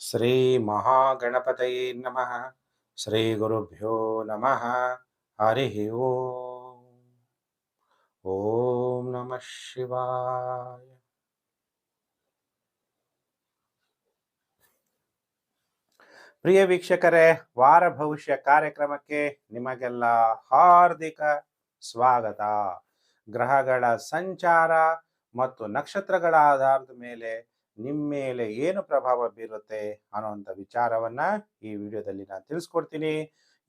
ಶ್ರೀ ಮಹಾಗಣಪತಯೇ ನಮಃ. ಶ್ರೀ ಗುರುಭ್ಯೋ ನಮಃ. ಹರಿ ಓಂ. ಓಂ ನಮಃ ಶಿವಾಯ. ಪ್ರಿಯ ವೀಕ್ಷಕರೇ, ವಾರ ಭವಿಷ್ಯ ಕಾರ್ಯಕ್ರಮಕ್ಕೆ ನಿಮಗೆಲ್ಲ ಹಾರ್ದಿಕ ಸ್ವಾಗತ. ಗ್ರಹಗಳ ಸಂಚಾರ ಮತ್ತು ನಕ್ಷತ್ರಗಳ ಆಧಾರದ ಮೇಲೆ ನಿಮ್ಮ ಮೇಲೆ ಏನು ಪ್ರಭಾವ ಬೀರುತ್ತೆ ಅನ್ನೋಂಥ ವಿಚಾರವನ್ನ ಈ ವಿಡಿಯೋದಲ್ಲಿ ನಾನು ತಿಳಿಸ್ಕೊಡ್ತೀನಿ.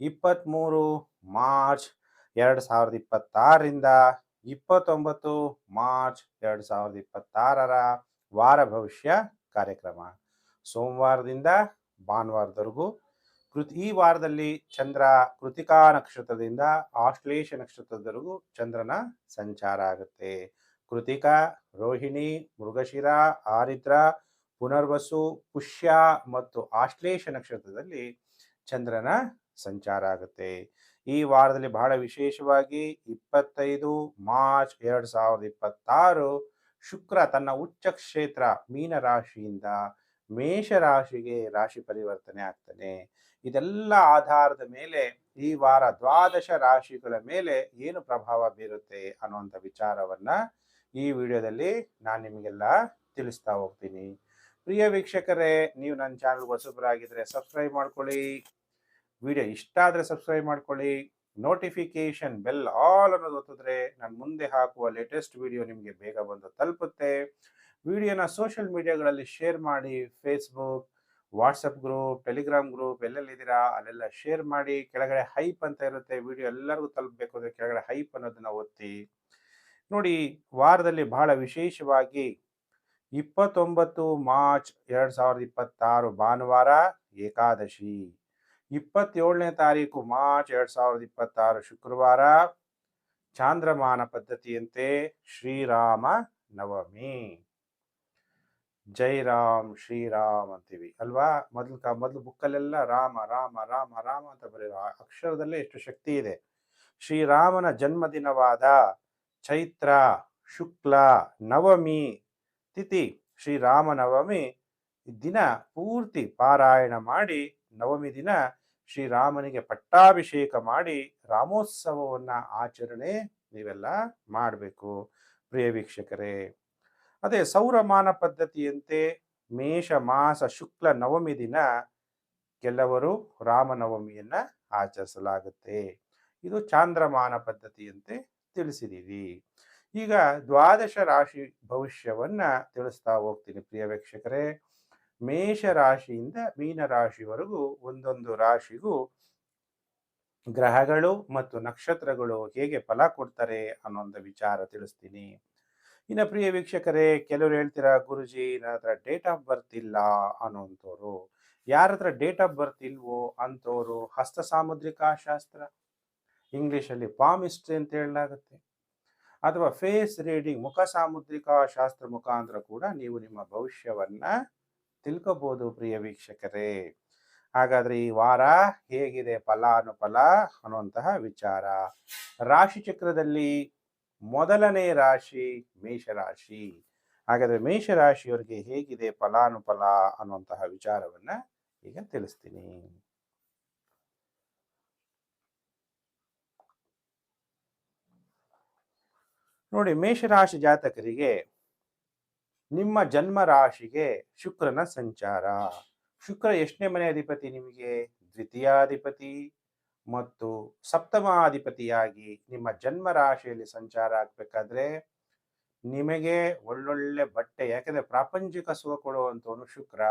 23 ಮಾರ್ಚ್ 2026ರಿಂದ 29 ಮಾರ್ಚ್ 2026 ವಾರ ಭವಿಷ್ಯ ಕಾರ್ಯಕ್ರಮ. ಸೋಮವಾರದಿಂದ ಭಾನುವಾರದವರೆಗೂ ಈ ವಾರದಲ್ಲಿ ಚಂದ್ರ ಕೃತಿಕಾ ನಕ್ಷತ್ರದಿಂದ ಆಶ್ಲೇಷ ನಕ್ಷತ್ರದವರೆಗೂ ಚಂದ್ರನ ಸಂಚಾರ ಆಗುತ್ತೆ. ಕೃತಿಕಾ, ರೋಹಿಣಿ, ಮೃಗಶಿರ, ಆರಿದ್ರ, ಪುನರ್ವಸು, ಪುಷ್ಯ ಮತ್ತು ಆಶ್ಲೇಷ ನಕ್ಷತ್ರದಲ್ಲಿ ಚಂದ್ರನ ಸಂಚಾರ ಆಗುತ್ತೆ. ಈ ವಾರದಲ್ಲಿ ಬಹಳ ವಿಶೇಷವಾಗಿ 25 ಮಾರ್ಚ್ 2026 ಶುಕ್ರ ತನ್ನ ಉಚ್ಚ ಕ್ಷೇತ್ರ ಮೀನ ರಾಶಿಯಿಂದ ಮೇಷ ರಾಶಿಗೆ ರಾಶಿ ಪರಿವರ್ತನೆ ಆಗ್ತಾನೆ. ಇದೆಲ್ಲ ಆಧಾರದ ಮೇಲೆ ಈ ವಾರ ದ್ವಾದಶ ರಾಶಿಗಳ ಮೇಲೆ ಏನು ಪ್ರಭಾವ ಬೀರುತ್ತೆ ಅನ್ನುವಂಥ ವಿಚಾರವನ್ನ ಈ ವಿಡಿಯೋದಲ್ಲಿ ನಾನು ನಿಮಗೆಲ್ಲ ತಿಳಿಸ್ತಾ ಹೋಗ್ತೀನಿ. ಪ್ರಿಯ ವೀಕ್ಷಕರೇ, ನೀವು ನನ್ನ ಚಾನಲ್ ಹೊಸಬರಾಗಿದ್ರೆ ಸಬ್ಸ್ಕ್ರೈಬ್ ಮಾಡ್ಕೊಳ್ಳಿ. ವಿಡಿಯೋ ಇಷ್ಟ ಆದರೆ ಸಬ್ಸ್ಕ್ರೈಬ್ ಮಾಡ್ಕೊಳ್ಳಿ. ನೋಟಿಫಿಕೇಶನ್ ಬೆಲ್ ಆಲ್ ಅನ್ನೋದು ಒತ್ತಿದ್ರೆ ನಾನು ಮುಂದೆ ಹಾಕುವ ಲೇಟೆಸ್ಟ್ ವಿಡಿಯೋ ನಿಮಗೆ ಬೇಗ ಬಂದು ತಲುಪುತ್ತೆ. ವಿಡಿಯೋನ ಸೋಷಿಯಲ್ ಮೀಡಿಯಾಗಳಲ್ಲಿ ಶೇರ್ ಮಾಡಿ. Facebook, WhatsApp group, Telegram group ಎಲ್ಲೆಲ್ಲಿದ್ದೀರಾ ಅಲ್ಲೆಲ್ಲ ಶೇರ್ ಮಾಡಿ. ಕೆಳಗಡೆ ಹೈಪ್ ಅಂತ ಇರುತ್ತೆ, ವಿಡಿಯೋ ಎಲ್ಲರಿಗೂ ತಲುಪಬೇಕು ಅಂದರೆ ಕೆಳಗಡೆ ಹೈಪ್ ಅನ್ನೋದನ್ನ ಒತ್ತಿ ನೋಡಿ. ವಾರದಲ್ಲಿ ಬಹಳ ವಿಶೇಷವಾಗಿ 29 ಮಾರ್ಚ್ 2026 ಭಾನುವಾರ ಏಕಾದಶಿ, 27ನೇ ತಾರೀಕು ಮಾರ್ಚ್ 2026 ಶುಕ್ರವಾರ ಚಾಂದ್ರಮಾನ ಪದ್ಧತಿಯಂತೆ ಶ್ರೀರಾಮ ನವಮಿ. ಜೈ ರಾಮ್ ಶ್ರೀರಾಮ್ ಅಂತೀವಿ ಅಲ್ವಾ? ಮೊದಲು ಬುಕ್ಕಲ್ಲೆಲ್ಲ ರಾಮ ರಾಮ ರಾಮ ರಾಮ ಅಂತ ಬರೆಯುವ ಅಕ್ಷರದಲ್ಲೇ ಎಷ್ಟು ಶಕ್ತಿ ಇದೆ. ಶ್ರೀರಾಮನ ಜನ್ಮದಿನವಾದ ಚೈತ್ರ ಶುಕ್ಲ ನವಮಿ ತಿಥಿ ಶ್ರೀರಾಮನವಮಿ ದಿನ ಪೂರ್ತಿ ಪಾರಾಯಣ ಮಾಡಿ, ನವಮಿ ದಿನ ಶ್ರೀರಾಮನಿಗೆ ಪಟ್ಟಾಭಿಷೇಕ ಮಾಡಿ ರಾಮೋತ್ಸವವನ್ನ ಆಚರಣೆ ನೀವೆಲ್ಲ ಮಾಡಬೇಕು ಪ್ರಿಯ ವೀಕ್ಷಕರೇ. ಅದೇ ಸೌರಮಾನ ಪದ್ಧತಿಯಂತೆ ಮೇಷ ಮಾಸ ಶುಕ್ಲ ನವಮಿ ದಿನ ಕೆಲವರು ರಾಮನವಮಿಯನ್ನ ಆಚರಿಸಲಾಗುತ್ತೆ. ಇದು ಚಾಂದ್ರಮಾನ ಪದ್ಧತಿಯಂತೆ ತಿಳಿಸಿದೀವಿ. ಈಗ ದ್ವಾದಶ ರಾಶಿ ಭವಿಷ್ಯವನ್ನ ತಿಳಿಸ್ತಾ ಹೋಗ್ತೀನಿ ಪ್ರಿಯ ವೀಕ್ಷಕರೇ. ಮೇಷ ರಾಶಿಯಿಂದ ಮೀನ ರಾಶಿವರೆಗೂ ಒಂದೊಂದು ರಾಶಿಗೂ ಗ್ರಹಗಳು ಮತ್ತು ನಕ್ಷತ್ರಗಳು ಹೇಗೆ ಫಲ ಕೊಡ್ತಾರೆ ಅನ್ನೋಂಥ ವಿಚಾರ ತಿಳಿಸ್ತೀನಿ. ಇನ್ನು ಪ್ರಿಯ ವೀಕ್ಷಕರೇ, ಕೆಲವರು ಹೇಳ್ತೀರಾ ಗುರುಜಿ ನನ್ನ ಹತ್ರ ಡೇಟ್ ಆಫ್ ಬರ್ತ್ ಇಲ್ಲ ಅನ್ನೋಂಥವ್ರು. ಯಾರ ಹತ್ರ ಡೇಟ್ ಆಫ್ ಬರ್ತ್ ಇಲ್ವೋ ಅಂಥವ್ರು ಹಸ್ತ ಸಾಮುದ್ರಿಕಾ ಶಾಸ್ತ್ರ, ಇಂಗ್ಲಿಷಲ್ಲಿ ಪಾಮಿಸ್ಟ್ರಿ ಅಂತ ಹೇಳಲಾಗುತ್ತೆ, ಅಥವಾ ಫೇಸ್ ರೀಡಿಂಗ್ ಮುಖ ಸಾಮುದ್ರಿಕಾ ಶಾಸ್ತ್ರ ಮುಖಾಂತರ ಕೂಡ ನೀವು ನಿಮ್ಮ ಭವಿಷ್ಯವನ್ನ ತಿಳ್ಕೋಬಹುದು ಪ್ರಿಯ ವೀಕ್ಷಕರೇ. ಹಾಗಾದ್ರೆ ಈ ವಾರ ಹೇಗಿದೆ ಫಲಾನುಫಲ ಅನ್ನುವಂತಹ ವಿಚಾರ. ರಾಶಿ ಚಕ್ರದಲ್ಲಿ ಮೊದಲನೇ ರಾಶಿ ಮೇಷರಾಶಿ. ಹಾಗಾದ್ರೆ ಮೇಷರಾಶಿಯವರಿಗೆ ಹೇಗಿದೆ ಫಲಾನುಫಲ ಅನ್ನುವಂತಹ ವಿಚಾರವನ್ನ ಈಗ ತಿಳಿಸ್ತೀನಿ. ನೋಡಿ, ಮೇಷರಾಶಿ ಜಾತಕರಿಗೆ ನಿಮ್ಮ ಜನ್ಮ ರಾಶಿಗೆ ಶುಕ್ರನ ಸಂಚಾರ. ಶುಕ್ರ ಎಷ್ಟನೇ ಮನೆ ಅಧಿಪತಿ? ನಿಮಗೆ ದ್ವಿತೀಯಾಧಿಪತಿ ಮತ್ತು ಸಪ್ತಮಾಧಿಪತಿಯಾಗಿ ನಿಮ್ಮ ಜನ್ಮ ರಾಶಿಯಲ್ಲಿ ಸಂಚಾರ ಆಗ್ಬೇಕಾದ್ರೆ ನಿಮಗೆ ಒಳ್ಳೊಳ್ಳೆ ಬಟ್ಟೆ, ಯಾಕಂದ್ರೆ ಪ್ರಾಪಂಚಿಕ ಸುಖ ಕೊಡುವಂಥವನು ಶುಕ್ರ.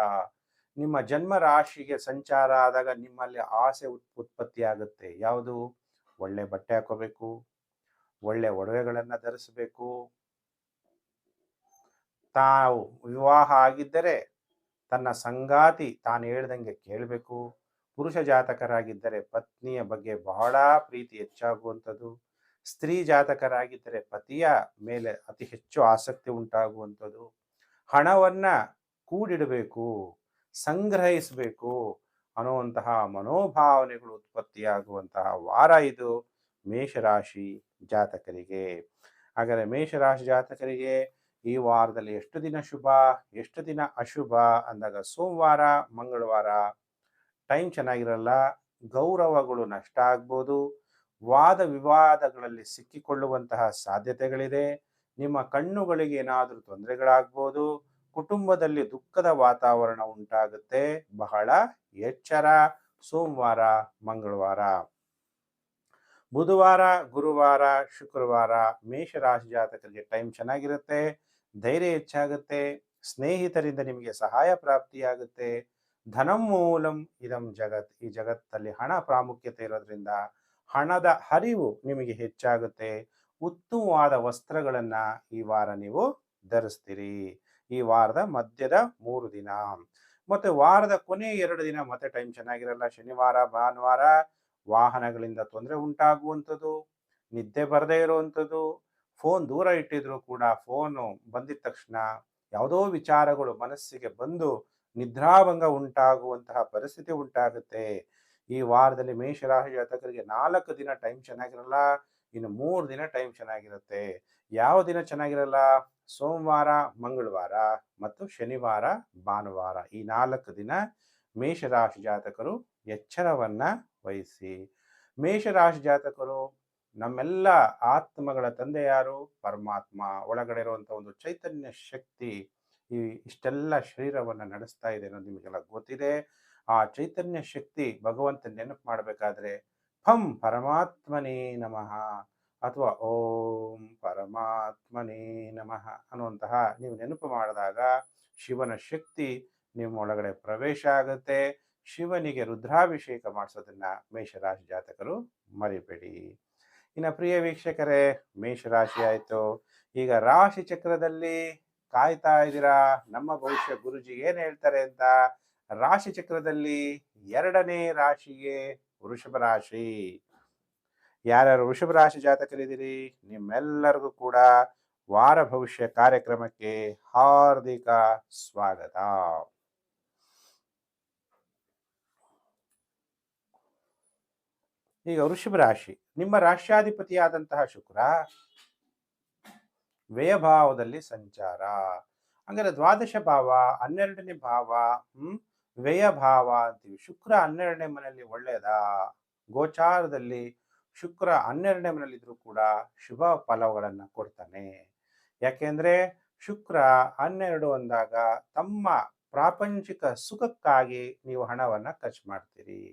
ನಿಮ್ಮ ಜನ್ಮ ರಾಶಿಗೆ ಸಂಚಾರ ಆದಾಗ ನಿಮ್ಮಲ್ಲಿ ಆಸೆ ಉತ್ಪತ್ತಿ ಆಗುತ್ತೆ. ಯಾವುದು? ಒಳ್ಳೆ ಬಟ್ಟೆ ಹಾಕೋಬೇಕು, ಒಳ್ಳೆ ಒಡವೆಗಳನ್ನ ಧರಿಸಬೇಕು, ತಾವು ವಿವಾಹ ಆಗಿದ್ದರೆ ತನ್ನ ಸಂಗಾತಿ ತಾನು ಹೇಳ್ದಂಗೆ ಕೇಳಬೇಕು. ಪುರುಷ ಜಾತಕರಾಗಿದ್ದರೆ ಪತ್ನಿಯ ಬಗ್ಗೆ ಬಹಳ ಪ್ರೀತಿ ಹೆಚ್ಚಾಗುವಂಥದ್ದು. ಸ್ತ್ರೀ ಜಾತಕರಾಗಿದ್ದರೆ ಪತಿಯ ಮೇಲೆ ಅತಿ ಹೆಚ್ಚು ಆಸಕ್ತಿ ಉಂಟಾಗುವಂಥದ್ದು. ಹಣವನ್ನ ಕೂಡಿಡಬೇಕು, ಸಂಗ್ರಹಿಸಬೇಕು ಅನ್ನುವಂತಹ ಮನೋಭಾವನೆಗಳು ಉತ್ಪತ್ತಿಯಾಗುವಂತಹ ವಾರ ಇದು ಮೇಷರಾಶಿ ಜಾತಕರಿಗೆ. ಹಾಗಾದರೆ ಮೇಷರಾಶಿ ಜಾತಕರಿಗೆ ಈ ವಾರದಲ್ಲಿ ಎಷ್ಟು ದಿನ ಶುಭ, ಎಷ್ಟು ದಿನ ಅಶುಭ ಅಂದಾಗ ಸೋಮವಾರ, ಮಂಗಳವಾರ ಟೈಮ್ ಚೆನ್ನಾಗಿರಲ್ಲ. ಗೌರವಗಳು ನಷ್ಟ ಆಗ್ಬೋದು. ವಾದ ವಿವಾದಗಳಲ್ಲಿ ಸಿಕ್ಕಿಕೊಳ್ಳುವಂತಹ ಸಾಧ್ಯತೆಗಳಿದೆ. ನಿಮ್ಮ ಕಣ್ಣುಗಳಿಗೆ ಏನಾದರೂ ತೊಂದರೆಗಳಾಗ್ಬೋದು. ಕುಟುಂಬದಲ್ಲಿ ದುಃಖದ ವಾತಾವರಣ ಉಂಟಾಗುತ್ತೆ. ಬಹಳ ಎಚ್ಚರ. ಸೋಮವಾರ, ಮಂಗಳವಾರ. ಬುಧವಾರ, ಗುರುವಾರ, ಶುಕ್ರವಾರ ಮೇಷರಾಶಿ ಜಾತಕರಿಗೆ ಟೈಮ್ ಚೆನ್ನಾಗಿರುತ್ತೆ. ಧೈರ್ಯ ಹೆಚ್ಚಾಗುತ್ತೆ. ಸ್ನೇಹಿತರಿಂದ ನಿಮಗೆ ಸಹಾಯ ಪ್ರಾಪ್ತಿಯಾಗುತ್ತೆ. ಧನಂ ಮೂಲಂ ಇದಂ ಜಗತ್. ಈ ಜಗತ್ತಲ್ಲಿ ಹಣ ಪ್ರಾಮುಖ್ಯತೆ ಇರೋದ್ರಿಂದ ಹಣದ ಹರಿವು ನಿಮಗೆ ಹೆಚ್ಚಾಗುತ್ತೆ. ಉತ್ತಮವಾದ ವಸ್ತ್ರಗಳನ್ನ ಈ ವಾರ ನೀವು ಧರಿಸ್ತೀರಿ. ಈ ವಾರದ ಮಧ್ಯದ 3 ದಿನ. ಮತ್ತೆ ವಾರದ ಕೊನೆ 2 ದಿನ ಮತ್ತೆ ಟೈಮ್ ಚೆನ್ನಾಗಿರಲ್ಲ. ಶನಿವಾರ, ಭಾನುವಾರ ವಾಹನಗಳಿಂದ ತೊಂದರೆ ಉಂಟಾಗುವಂಥದ್ದು, ನಿದ್ದೆ ಬರದೇ ಇರುವಂಥದ್ದು, ಫೋನ್ ದೂರ ಇಟ್ಟಿದ್ರು ಕೂಡ ಫೋನು ಬಂದಿದ ತಕ್ಷಣ ಯಾವುದೋ ವಿಚಾರಗಳು ಮನಸ್ಸಿಗೆ ಬಂದು ನಿದ್ರಾಭಂಗ ಉಂಟಾಗುವಂತಹ ಪರಿಸ್ಥಿತಿ ಉಂಟಾಗುತ್ತೆ. ಈ ವಾರದಲ್ಲಿ ಮೇಷರಾಶಿ ಜಾತಕರಿಗೆ 4 ದಿನ ಟೈಮ್ ಚೆನ್ನಾಗಿರಲ್ಲ. ಇನ್ನು 3 ದಿನ ಟೈಮ್ ಚೆನ್ನಾಗಿರುತ್ತೆ. ಯಾವ ದಿನ ಚೆನ್ನಾಗಿರಲ್ಲ? ಸೋಮವಾರ, ಮಂಗಳವಾರ ಮತ್ತು ಶನಿವಾರ, ಭಾನುವಾರ. ಈ 4 ದಿನ ಮೇಷರಾಶಿ ಜಾತಕರು ಎಚ್ಚರವನ್ನ ವಹಿಸಿ. ಮೇಷರಾಶಿ ಜಾತಕರು ನಮ್ಮೆಲ್ಲ ಆತ್ಮಗಳ ತಂದೆ ಯಾರು? ಪರಮಾತ್ಮ. ಒಳಗಡೆ ಇರುವಂತಹ ಒಂದು ಚೈತನ್ಯ ಶಕ್ತಿ ಇಷ್ಟೆಲ್ಲ ಶರೀರವನ್ನು ನಡೆಸ್ತಾ ಇದೆ ಅನ್ನೋದು ನಿಮಗೆಲ್ಲ ಗೊತ್ತಿದೆ. ಆ ಚೈತನ್ಯ ಶಕ್ತಿ ಭಗವಂತ ನೆನಪು ಮಾಡಬೇಕಾದ್ರೆ ಫಂ ಪರಮಾತ್ಮನೇ ನಮಃ ಅಥವಾ ಓಂ ಪರಮಾತ್ಮನೇ ನಮಃ ಅನ್ನುವಂತಹ ನೀವು ನೆನಪು ಮಾಡಿದಾಗ ಶಿವನ ಶಕ್ತಿ ನಿಮ್ಮ ಒಳಗಡೆ ಪ್ರವೇಶ ಆಗುತ್ತೆ. ಶಿವನಿಗೆ ರುದ್ರಾಭಿಷೇಕ ಮಾಡಿಸೋದನ್ನ ಮೇಷರಾಶಿ ಜಾತಕರು ಮರಿಬೇಡಿ. ಇನ್ನು ಪ್ರಿಯ ವೀಕ್ಷಕರೇ, ಮೇಷರಾಶಿ ಆಯಿತು. ಈಗ ರಾಶಿ ಚಕ್ರದಲ್ಲಿ ಕಾಯ್ತಾ ಇದ್ದೀರಾ ನಮ್ಮ ಭವಿಷ್ಯ ಗುರುಜಿ ಏನ್ ಹೇಳ್ತಾರೆ ಅಂತ. ರಾಶಿ ಚಕ್ರದಲ್ಲಿ 2ನೇ ರಾಶಿಗೆ ವೃಷಭ ರಾಶಿ. ಯಾರ್ಯಾರು ವೃಷಭ ರಾಶಿ ಜಾತಕರಿದ್ದೀರಿ ನಿಮ್ಮೆಲ್ಲರಿಗೂ ಕೂಡ ವಾರ ಭವಿಷ್ಯ ಕಾರ್ಯಕ್ರಮಕ್ಕೆ ಹಾರ್ದಿಕ ಸ್ವಾಗತ. ಈಗ ವೃಷಭ ರಾಶಿ, ನಿಮ್ಮ ರಾಶ್ಯಾಧಿಪತಿಯಾದಂತಹ ಶುಕ್ರ ವ್ಯಯಭಾವದಲ್ಲಿ ಸಂಚಾರ. ಹಂಗಾರೆ ದ್ವಾದಶ ಭಾವ, 12ನೇ ಭಾವ, ವ್ಯಯಭಾವ ಅಂತೀವಿ. ಶುಕ್ರ 12ನೇ ಮನೆಯಲ್ಲಿ ಒಳ್ಳೆಯದಾ? ಗೋಚಾರದಲ್ಲಿ ಶುಕ್ರ 12ನೇ ಮನೆಯಲ್ಲಿ ಇದ್ರೂ ಕೂಡ ಶುಭ ಫಲಗಳನ್ನು ಕೊಡ್ತಾನೆ. ಯಾಕೆಂದ್ರೆ ಶುಕ್ರ 12 ಅಂದಾಗ ತಮ್ಮ ಪ್ರಾಪಂಚಿಕ ಸುಖಕ್ಕಾಗಿ ನೀವು ಹಣವನ್ನ ಖರ್ಚು ಮಾಡ್ತೀರಿ.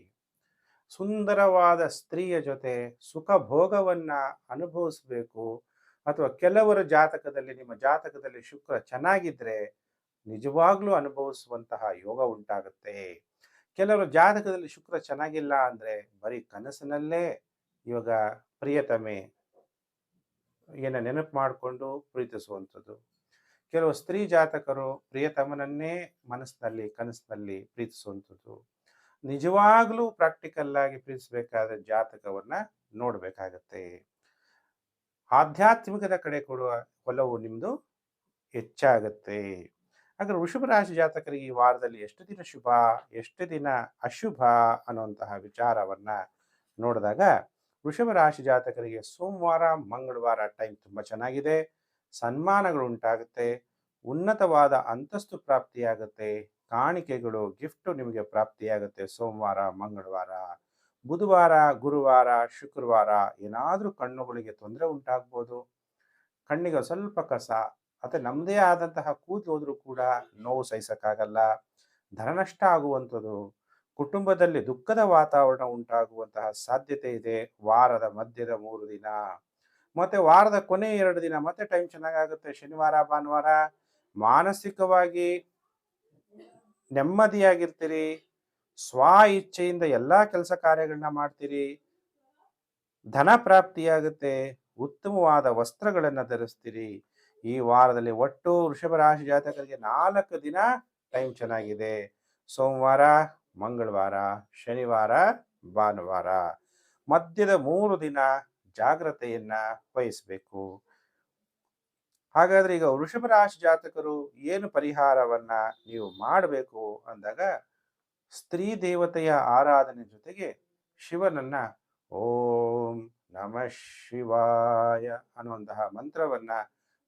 ಸುಂದರವಾದ ಸ್ತ್ರೀಯ ಜೊತೆ ಸುಖ ಭೋಗವನ್ನ ಅನುಭವಿಸಬೇಕು. ಅಥವಾ ಕೆಲವರ ಜಾತಕದಲ್ಲಿ, ನಿಮ್ಮ ಜಾತಕದಲ್ಲಿ ಶುಕ್ರ ಚೆನ್ನಾಗಿದ್ರೆ ನಿಜವಾಗ್ಲೂ ಅನುಭವಿಸುವಂತಹ ಯೋಗ ಉಂಟಾಗುತ್ತೆ. ಕೆಲವರ ಜಾತಕದಲ್ಲಿ ಶುಕ್ರ ಚೆನ್ನಾಗಿಲ್ಲ ಅಂದ್ರೆ ಬರೀ ಕನಸಿನಲ್ಲೇ ಇವಾಗ ಪ್ರಿಯತಮೆ ಏನ ನೆನಪು ಮಾಡಿಕೊಂಡು ಪ್ರೀತಿಸುವಂಥದ್ದು. ಕೆಲವು ಸ್ತ್ರೀ ಜಾತಕರು ಪ್ರಿಯತಮನನ್ನೇ ಮನಸ್ಸಿನಲ್ಲಿ ಕನಸಿನಲ್ಲಿ ಪ್ರೀತಿಸುವಂಥದ್ದು. ನಿಜವಾಗ್ಲೂ ಪ್ರಾಕ್ಟಿಕಲ್ ಆಗಿ ಪ್ರೀತಿಸಬೇಕಾದ್ರೆ ಜಾತಕವನ್ನ ನೋಡ್ಬೇಕಾಗತ್ತೆ. ಆಧ್ಯಾತ್ಮಿಕದ ಕಡೆ ಕೊಡುವ ಒಲವು ನಿಮ್ದು ಹೆಚ್ಚಾಗತ್ತೆ. ಹಾಗಾದ್ರೆ ವೃಷಭ ರಾಶಿ ಜಾತಕರಿಗೆ ಈ ವಾರದಲ್ಲಿ ಎಷ್ಟು ದಿನ ಶುಭ, ಎಷ್ಟು ದಿನ ಅಶುಭ ಅನ್ನುವಂತಹ ವಿಚಾರವನ್ನ ನೋಡಿದಾಗ ವೃಷಭ ರಾಶಿ ಜಾತಕರಿಗೆ ಸೋಮವಾರ, ಮಂಗಳವಾರ ಟೈಮ್ ತುಂಬಾ ಚೆನ್ನಾಗಿದೆ. ಸನ್ಮಾನಗಳು ಉಂಟಾಗುತ್ತೆ. ಉನ್ನತವಾದ ಅಂತಸ್ತು ಪ್ರಾಪ್ತಿಯಾಗುತ್ತೆ. ಕಾಣಿಕೆಗಳು, ಗಿಫ್ಟ್ ನಿಮಗೆ ಪ್ರಾಪ್ತಿಯಾಗುತ್ತೆ ಸೋಮವಾರ, ಮಂಗಳವಾರ. ಬುಧವಾರ, ಗುರುವಾರ, ಶುಕ್ರವಾರ ಏನಾದರೂ ಕಣ್ಣುಗಳಿಗೆ ತೊಂದರೆ ಉಂಟಾಗ್ಬೋದು. ಕಣ್ಣಿಗೆ ಸ್ವಲ್ಪ ಕಸ ಅಥವಾ ನಮ್ಮದೇ ಆದಂತಹ ಕೂದಲು ಹೋದ್ರೂ ಕೂಡ ನೋವು ಸಹಿಸಕ್ಕಾಗಲ್ಲ. ಧನನಷ್ಟ ಆಗುವಂಥದ್ದು, ಕುಟುಂಬದಲ್ಲಿ ದುಃಖದ ವಾತಾವರಣ ಉಂಟಾಗುವಂತಹ ಸಾಧ್ಯತೆ ಇದೆ ವಾರದ ಮಧ್ಯದ 3 ದಿನ. ಮತ್ತೆ ವಾರದ ಕೊನೆ 2 ದಿನ ಮತ್ತೆ ಟೈಮ್ ಚೆನ್ನಾಗಾಗುತ್ತೆ. ಶನಿವಾರ, ಭಾನುವಾರ ಮಾನಸಿಕವಾಗಿ ನೆಮ್ಮದಿಯಾಗಿರ್ತೀರಿ. ಸ್ವ ಇಚ್ಛೆಯಿಂದ ಎಲ್ಲಾ ಕೆಲಸ ಕಾರ್ಯಗಳನ್ನ ಮಾಡ್ತೀರಿ. ಧನ ಪ್ರಾಪ್ತಿಯಾಗುತ್ತೆ. ಉತ್ತಮವಾದ ವಸ್ತ್ರಗಳನ್ನ ಧರಿಸ್ತೀರಿ. ಈ ವಾರದಲ್ಲಿ ಒಟ್ಟು ವೃಷಭ ರಾಶಿ ಜಾತಕರಿಗೆ 4 ದಿನ ಟೈಮ್ ಚೆನ್ನಾಗಿದೆ. ಸೋಮವಾರ, ಮಂಗಳವಾರ, ಶನಿವಾರ, ಭಾನುವಾರ. ಮಧ್ಯದ 3 ದಿನ ಜಾಗ್ರತೆಯನ್ನ ವಹಿಸಬೇಕು. ಹಾಗಾದ್ರೆ ಈಗ ವೃಷಭ ರಾಶಿ ಜಾತಕರು ಏನು ಪರಿಹಾರವನ್ನ ನೀವು ಮಾಡಬೇಕು ಅಂದಾಗ ಸ್ತ್ರೀ ದೇವತೆಯ ಆರಾಧನೆ ಜೊತೆಗೆ ಶಿವನನ್ನ ಓಂ ನಮಃ ಶಿವಾಯ ಅನ್ನುವಂತಹ ಮಂತ್ರವನ್ನ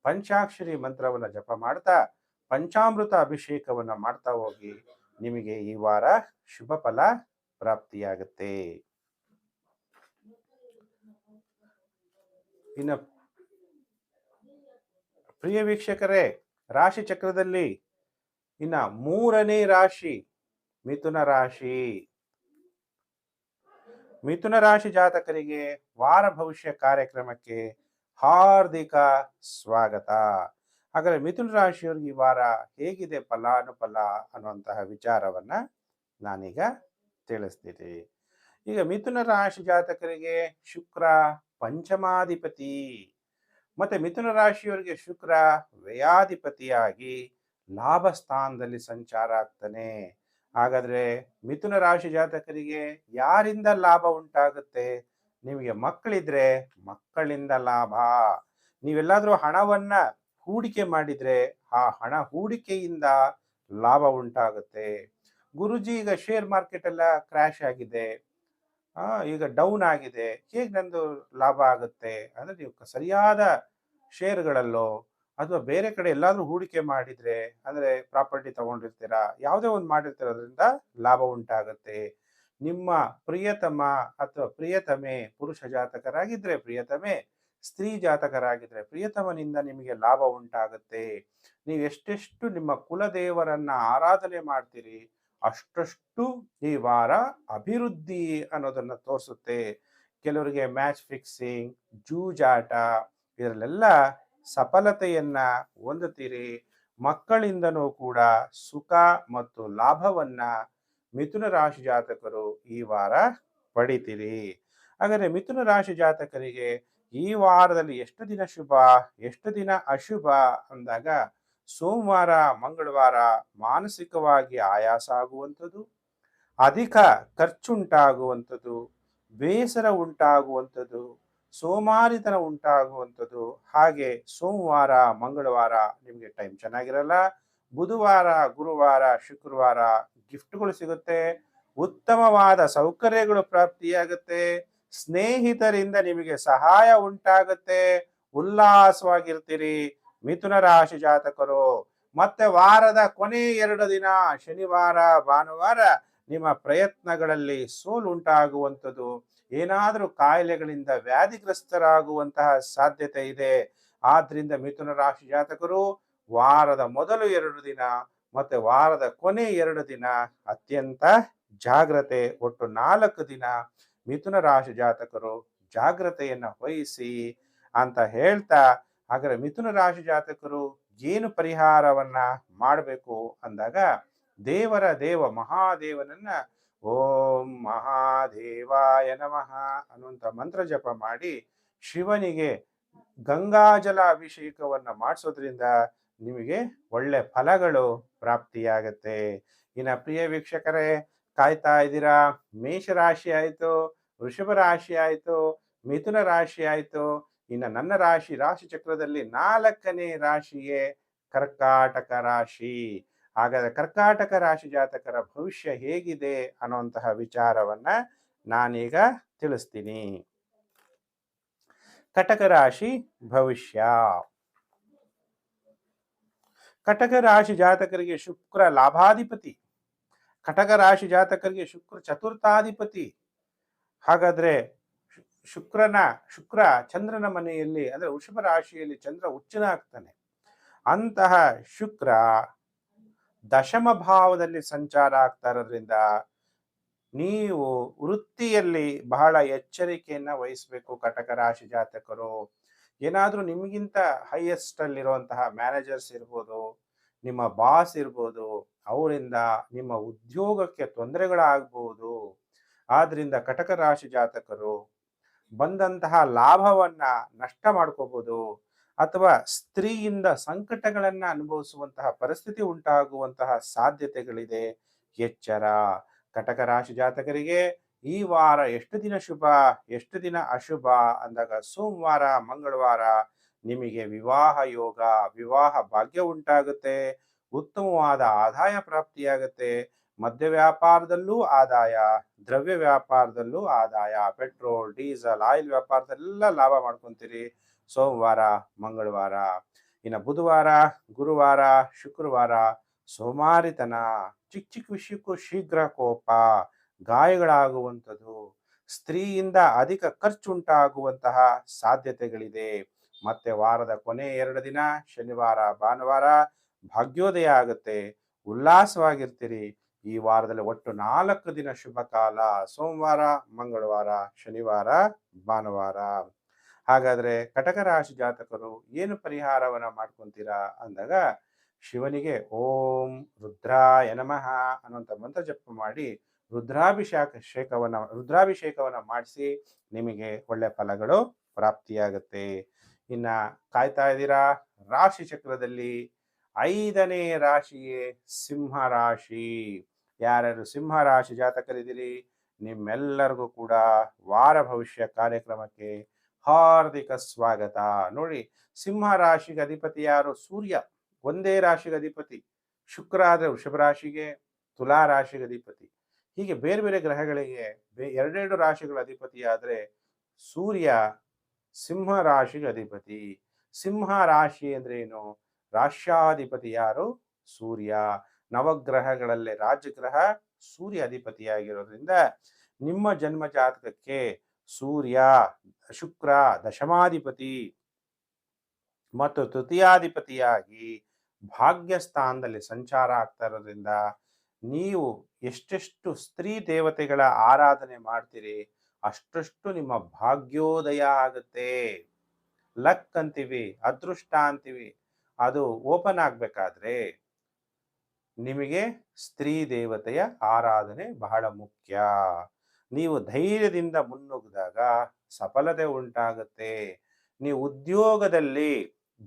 ಪಂಚಾಕ್ಷರಿ ಮಂತ್ರವನ್ನ ಜಪ ಮಾಡ್ತಾ ಪಂಚಾಮೃತ ಅಭಿಷೇಕವನ್ನ ಮಾಡ್ತಾ ಹೋಗಿ. ನಿಮಗೆ ಈ ವಾರ ಶುಭ ಫಲ ಪ್ರಾಪ್ತಿಯಾಗುತ್ತೆ. ಇನ್ನು ಪ್ರಿಯ ವೀಕ್ಷಕರೇ, ರಾಶಿ ಚಕ್ರದಲ್ಲಿ ಇನ್ನ 3ನೇ ರಾಶಿ ಮಿಥುನ ರಾಶಿ. ಮಿಥುನ ರಾಶಿ ಜಾತಕರಿಗೆ ವಾರ ಭವಿಷ್ಯ ಕಾರ್ಯಕ್ರಮಕ್ಕೆ ಹಾರ್ದಿಕ ಸ್ವಾಗತ. ಹಾಗಾದ್ರೆ ಮಿಥುನ ರಾಶಿಯವರಿಗೆ ಈ ವಾರ ಹೇಗಿದೆ ಫಲಾನುಫಲ ಅನ್ನುವಂತಹ ವಿಚಾರವನ್ನ ನಾನೀಗ ತಿಳಿಸ್ತೀನಿ. ಈಗ ಮಿಥುನ ರಾಶಿ ಜಾತಕರಿಗೆ ಶುಕ್ರ ಪಂಚಮಾಧಿಪತಿ, ಮತ್ತೆ ಮಿಥುನ ರಾಶಿಯವರಿಗೆ ಶುಕ್ರ ವ್ಯಯಾಧಿಪತಿಯಾಗಿ ಲಾಭ ಸ್ಥಾನದಲ್ಲಿ ಸಂಚಾರ ಆಗ್ತಾನೆ. ಹಾಗಾದ್ರೆ ಮಿಥುನ ರಾಶಿ ಜಾತಕರಿಗೆ ಯಾರಿಂದ ಲಾಭ ಉಂಟಾಗುತ್ತೆ? ನಿಮಗೆ ಮಕ್ಕಳಿದ್ರೆ ಮಕ್ಕಳಿಂದ ಲಾಭ. ನೀವೆಲ್ಲಾದ್ರೂ ಹಣವನ್ನ ಹೂಡಿಕೆ ಮಾಡಿದ್ರೆ ಆ ಹಣ ಹೂಡಿಕೆಯಿಂದ ಲಾಭ ಉಂಟಾಗುತ್ತೆ. ಗುರುಜಿ, ಈಗ ಶೇರ್ ಮಾರ್ಕೆಟ್ ಎಲ್ಲ ಕ್ರ್ಯಾಶ್ ಆಗಿದೆ, ಈಗ ಡೌನ್ ಆಗಿದೆ, ಹೇಗೆ ನಂದು ಲಾಭ ಆಗುತ್ತೆ ಅಂದ್ರೆ, ನೀವು ಸರಿಯಾದ ಶೇರ್ಗಳಲ್ಲೋ ಅಥವಾ ಬೇರೆ ಕಡೆ ಎಲ್ಲಾದ್ರೂ ಹೂಡಿಕೆ ಮಾಡಿದ್ರೆ, ಅಂದ್ರೆ ಪ್ರಾಪರ್ಟಿ ತಗೊಂಡಿರ್ತೀರಾ, ಯಾವುದೇ ಒಂದು ಮಾಡಿರ್ತೀರೋದ್ರಿಂದ ಲಾಭ ಉಂಟಾಗುತ್ತೆ. ನಿಮ್ಮ ಪ್ರಿಯತಮ ಅಥವಾ ಪ್ರಿಯತಮೆ ಪುರುಷ ಜಾತಕರಾಗಿದ್ರೆ ಪ್ರಿಯತಮೆ, ಸ್ತ್ರೀ ಜಾತಕರಾಗಿದ್ರೆ ಪ್ರಿಯತಮನಿಂದ ನಿಮಗೆ ಲಾಭ ಉಂಟಾಗುತ್ತೆ. ನೀವು ಎಷ್ಟೆಷ್ಟು ನಿಮ್ಮ ಕುಲದೇವರನ್ನ ಆರಾಧನೆ ಮಾಡ್ತೀರಿ ಅಷ್ಟಷ್ಟು ಈ ವಾರ ಅಭಿವೃದ್ಧಿ ಅನ್ನೋದನ್ನ ತೋರಿಸುತ್ತೆ. ಕೆಲವರಿಗೆ ಮ್ಯಾಚ್ ಫಿಕ್ಸಿಂಗ್, ಜೂಜಾಟ ಇದರಲ್ಲೆಲ್ಲ ಸಫಲತೆಯನ್ನ ಹೊಂದುತ್ತೀರಿ. ಮಕ್ಕಳಿಂದನೂ ಕೂಡ ಸುಖ ಮತ್ತು ಲಾಭವನ್ನ ಮಿಥುನ ರಾಶಿ ಜಾತಕರು ಈ ವಾರ ಪಡಿತೀರಿ. ಹಾಗಾದ್ರೆ ಮಿಥುನ ರಾಶಿ ಜಾತಕರಿಗೆ ಈ ವಾರದಲ್ಲಿ ಎಷ್ಟು ದಿನ ಶುಭ, ಎಷ್ಟು ದಿನ ಅಶುಭ ಅಂದಾಗ, ಸೋಮವಾರ ಮಂಗಳವಾರ ಮಾನಸಿಕವಾಗಿ ಆಯಾಸ ಆಗುವಂಥದ್ದು, ಅಧಿಕ ಖರ್ಚುಂಟಾಗುವಂಥದ್ದು, ಬೇಸರ ಉಂಟಾಗುವಂಥದ್ದು, ಸೋಮಾರಿತನ ಉಂಟಾಗುವಂಥದ್ದು. ಹಾಗೆ ಸೋಮವಾರ ಮಂಗಳವಾರ ನಿಮಗೆ ಟೈಮ್ ಚೆನ್ನಾಗಿರಲ್ಲ. ಬುಧವಾರ ಗುರುವಾರ ಶುಕ್ರವಾರ ಗಿಫ್ಟ್ಗಳು ಸಿಗುತ್ತೆ, ಉತ್ತಮವಾದ ಸೌಕರ್ಯಗಳು ಪ್ರಾಪ್ತಿಯಾಗುತ್ತೆ, ಸ್ನೇಹಿತರಿಂದ ನಿಮಗೆ ಸಹಾಯ ಉಂಟಾಗುತ್ತೆ, ಉಲ್ಲಾಸವಾಗಿರ್ತೀರಿ ಮಿಥುನ ರಾಶಿ ಜಾತಕರು. ಮತ್ತೆ ವಾರದ ಕೊನೆ 2 ದಿನ ಶನಿವಾರ ಭಾನುವಾರ ನಿಮ್ಮ ಪ್ರಯತ್ನಗಳಲ್ಲಿ ಸೋಲು ಉಂಟಾಗುವಂಥದ್ದು, ಏನಾದರೂ ಕಾಯಿಲೆಗಳಿಂದ ವ್ಯಾಧಿಗ್ರಸ್ತರಾಗುವಂತಹ ಸಾಧ್ಯತೆ ಇದೆ. ಆದ್ರಿಂದ ಮಿಥುನ ರಾಶಿ ಜಾತಕರು ವಾರದ ಮೊದಲು 2 ದಿನ ಮತ್ತೆ ವಾರದ ಕೊನೆ 2 ದಿನ ಅತ್ಯಂತ ಜಾಗ್ರತೆ. ಒಟ್ಟು 4 ದಿನ ಮಿಥುನ ರಾಶಿ ಜಾತಕರು ಜಾಗ್ರತೆಯನ್ನ ವಹಿಸಿ ಅಂತ ಹೇಳ್ತಾ, ಹಾಗಾದ್ರೆ ಮಿಥುನ ರಾಶಿ ಜಾತಕರು ಏನು ಪರಿಹಾರವನ್ನ ಮಾಡಬೇಕು ಅಂದಾಗ, ದೇವ ಮಹಾದೇವನನ್ನ ಓಂ ಮಹಾದೇವಾಯ ನಮಃ ಅನ್ನುವಂಥ ಮಂತ್ರ ಜಪ ಮಾಡಿ ಶಿವನಿಗೆ ಗಂಗಾಜಲ ಅಭಿಷೇಕವನ್ನ ಮಾಡಿಸೋದ್ರಿಂದ ನಿಮಗೆ ಒಳ್ಳೆ ಫಲಗಳು ಪ್ರಾಪ್ತಿಯಾಗತ್ತೆ. ಇನ್ನು ಪ್ರಿಯ ವೀಕ್ಷಕರೇ, ಕಾಯ್ತಾ ಇದ್ದೀರಾ, ಮೇಷರಾಶಿ ಆಯ್ತು, ವೃಷಭ ರಾಶಿ ಆಯ್ತು, ಮಿಥುನ ರಾಶಿ ಆಯ್ತು, ಇನ್ನು ನನ್ನ ರಾಶಿ ಚಕ್ರದಲ್ಲಿ 4ನೇ ರಾಶಿಯೇ ಕರ್ಕಾಟಕ ರಾಶಿ. ಹಾಗಾದ್ರೆ ಕರ್ಕಾಟಕ ರಾಶಿ ಜಾತಕರ ಭವಿಷ್ಯ ಹೇಗಿದೆ ಅನ್ನುವಂತಹ ವಿಚಾರವನ್ನ ನಾನೀಗ ತಿಳಿಸ್ತೀನಿ. ಕಟಕ ರಾಶಿ ಭವಿಷ್ಯ. ಕಟಕ ರಾಶಿ ಜಾತಕರಿಗೆ ಶುಕ್ರ ಲಾಭಾಧಿಪತಿ, ಕಟಕ ರಾಶಿ ಜಾತಕರಿಗೆ ಶುಕ್ರ ಚತುರ್ಥಾಧಿಪತಿ. ಹಾಗಾದ್ರೆ ಶುಕ್ರ ಚಂದ್ರನ ಮನೆಯಲ್ಲಿ ಅಂದ್ರೆ ವೃಷಭ ರಾಶಿಯಲ್ಲಿ ಚಂದ್ರ ಉಚ್ಚನಾಗ್ತಾನೆ. ಅಂತಹ ಶುಕ್ರ ದಶಮ ಭಾವದಲ್ಲಿ ಸಂಚಾರ ಆಗ್ತಾ ಇರೋದ್ರಿಂದ ನೀವು ವೃತ್ತಿಯಲ್ಲಿ ಬಹಳ ಎಚ್ಚರಿಕೆಯನ್ನ ವಹಿಸಬೇಕು ಕಟಕ ರಾಶಿ ಜಾತಕರು. ಏನಾದ್ರೂ ನಿಮಗಿಂತ ಹೈಯೆಸ್ಟ್ ಅಲ್ಲಿರುವಂತಹ ಮ್ಯಾನೇಜರ್ಸ್ ಇರ್ಬೋದು, ನಿಮ್ಮ ಬಾಸ್ ಇರ್ಬೋದು, ಅವರಿಂದ ನಿಮ್ಮ ಉದ್ಯೋಗಕ್ಕೆ ತೊಂದರೆಗಳಾಗಬಹುದು. ಆದ್ರಿಂದ ಕಟಕ ರಾಶಿ ಜಾತಕರು ಬಂದಂತಹ ಲಾಭವನ್ನ ನಷ್ಟ ಮಾಡ್ಕೋಬಹುದು, ಅಥವಾ ಸ್ತ್ರೀಯಿಂದ ಸಂಕಟಗಳನ್ನ ಅನುಭವಿಸುವಂತಹ ಪರಿಸ್ಥಿತಿ ಉಂಟಾಗುವಂತಹ ಸಾಧ್ಯತೆಗಳಿದೆ. ಎಚ್ಚರ. ಕಟಕ ರಾಶಿ ಜಾತಕರಿಗೆ ಈ ವಾರ ಎಷ್ಟು ದಿನ ಶುಭ, ಎಷ್ಟು ದಿನ ಅಶುಭ ಅಂದಾಗ, ಸೋಮವಾರ ಮಂಗಳವಾರ ನಿಮಗೆ ವಿವಾಹ ಯೋಗ, ವಿವಾಹ ಭಾಗ್ಯ ಉಂಟಾಗುತ್ತೆ, ಉತ್ತಮವಾದ ಆದಾಯ ಪ್ರಾಪ್ತಿಯಾಗುತ್ತೆ. ಮದ್ಯ ವ್ಯಾಪಾರದಲ್ಲೂ ಆದಾಯ, ದ್ರವ್ಯ ವ್ಯಾಪಾರದಲ್ಲೂ ಆದಾಯ, ಪೆಟ್ರೋಲ್ ಡೀಸೆಲ್ ಆಯಿಲ್ ವ್ಯಾಪಾರದೆಲ್ಲ ಲಾಭ ಮಾಡ್ಕೊಂತೀರಿ ಸೋಮವಾರ ಮಂಗಳವಾರ. ಇನ್ನು ಬುಧವಾರ, ಗುರುವಾರ, ಶುಕ್ರವಾರ ಸೋಮಾರಿತನ, ಚಿಕ್ಕ ಚಿಕ್ಕ ವಿಷಯಕ್ಕೂ ಶೀಘ್ರ ಕೋಪ, ಗಾಯಗಳಾಗುವಂಥದ್ದು, ಸ್ತ್ರೀಯಿಂದ ಅಧಿಕ ಖರ್ಚುಂಟಾಗುವಂತಹ ಸಾಧ್ಯತೆಗಳಿದೆ. ಮತ್ತೆ ವಾರದ ಕೊನೆ 2 ದಿನ ಶನಿವಾರ, ಭಾನುವಾರ ಭಾಗ್ಯೋದಯ ಆಗುತ್ತೆ, ಉಲ್ಲಾಸವಾಗಿರ್ತೀರಿ. ಈ ವಾರದಲ್ಲಿ ಒಟ್ಟು 4 ದಿನ ಶುಭ ಕಾಲ: ಸೋಮವಾರ, ಮಂಗಳವಾರ, ಶನಿವಾರ, ಭಾನುವಾರ. ಹಾಗಾದ್ರೆ ಕಟಕ ರಾಶಿ ಜಾತಕರು ಏನು ಪರಿಹಾರವನ್ನ ಮಾಡ್ಕೊಂತೀರಾ ಅಂದಾಗ, ಶಿವನಿಗೆ ಓಂ ರುದ್ರಾಯ ನಮಃ ಅನ್ನುವಂಥ ಮಂತ್ರ ಜಪ ಮಾಡಿ ರುದ್ರಾಭಿಷೇಕವನ್ನ ಮಾಡಿಸಿ ನಿಮಗೆ ಒಳ್ಳೆ ಫಲಗಳು ಪ್ರಾಪ್ತಿಯಾಗುತ್ತೆ. ಇನ್ನ ಕಾಯ್ತಾ ಇದ್ದೀರಾ? ರಾಶಿ ಚಕ್ರದಲ್ಲಿ 5ನೇ ರಾಶಿಯೇ ಸಿಂಹ ರಾಶಿ. ಯಾರ್ಯಾರು ಸಿಂಹ ರಾಶಿ ಜಾತಕರಿದ್ದೀರಿ, ನಿಮ್ಮೆಲ್ಲರಿಗೂ ಕೂಡ ವಾರ ಭವಿಷ್ಯ ಕಾರ್ಯಕ್ರಮಕ್ಕೆ ಹಾರ್ದಿಕ ಸ್ವಾಗತ. ನೋಡಿ, ಸಿಂಹ ರಾಶಿಗೆ ಅಧಿಪತಿ ಯಾರು? ಸೂರ್ಯ. ಒಂದೇ ರಾಶಿಗೆ ಅಧಿಪತಿ. ಶುಕ್ರ ಆದರೆ ವೃಷಭ ರಾಶಿಗೆ, ತುಲಾ ರಾಶಿಗೆ ಅಧಿಪತಿ. ಹೀಗೆ ಬೇರೆ ಬೇರೆ ಗ್ರಹಗಳಿಗೆ ಎರಡೆರಡು ರಾಶಿಗಳ ಅಧಿಪತಿ ಆದರೆ ಸೂರ್ಯ ಸಿಂಹ ರಾಶಿಗೆ ಅಧಿಪತಿ. ಸಿಂಹ ರಾಶಿ ಅಂದ್ರೆ ಏನು? ರಾಶ್ಯಾಧಿಪತಿ ಯಾರು? ಸೂರ್ಯ. ನವಗ್ರಹಗಳಲ್ಲೇ ರಾಜಗ್ರಹ ಸೂರ್ಯ ಅಧಿಪತಿಯಾಗಿರೋದ್ರಿಂದ ನಿಮ್ಮ ಜನ್ಮ ಜಾತಕಕ್ಕೆ ಸೂರ್ಯ, ಶುಕ್ರ ದಶಮಾಧಿಪತಿ ಮತ್ತು ತೃತೀಯಾಧಿಪತಿಯಾಗಿ ಭಾಗ್ಯಸ್ಥಾನದಲ್ಲಿ ಸಂಚಾರ ಆಗ್ತಾ ಇರೋದ್ರಿಂದ ನೀವು ಎಷ್ಟೆಷ್ಟು ಸ್ತ್ರೀ ದೇವತೆಗಳ ಆರಾಧನೆ ಮಾಡ್ತೀರಿ ಅಷ್ಟಷ್ಟು ನಿಮ್ಮ ಭಾಗ್ಯೋದಯ ಆಗುತ್ತೆ. ಲಕ್ ಅಂತೀವಿ, ಅದೃಷ್ಟ ಅಂತೀವಿ. ಅದು ಓಪನ್ ಆಗ್ಬೇಕಾದ್ರೆ ನಿಮಗೆ ಸ್ತ್ರೀ ದೇವತೆಯ ಆರಾಧನೆ ಬಹಳ ಮುಖ್ಯ. ನೀವು ಧೈರ್ಯದಿಂದ ಮುನ್ನುಗ್ಗಿದಾಗ ಸಫಲತೆ ಉಂಟಾಗುತ್ತೆ. ನೀವು ಉದ್ಯೋಗದಲ್ಲಿ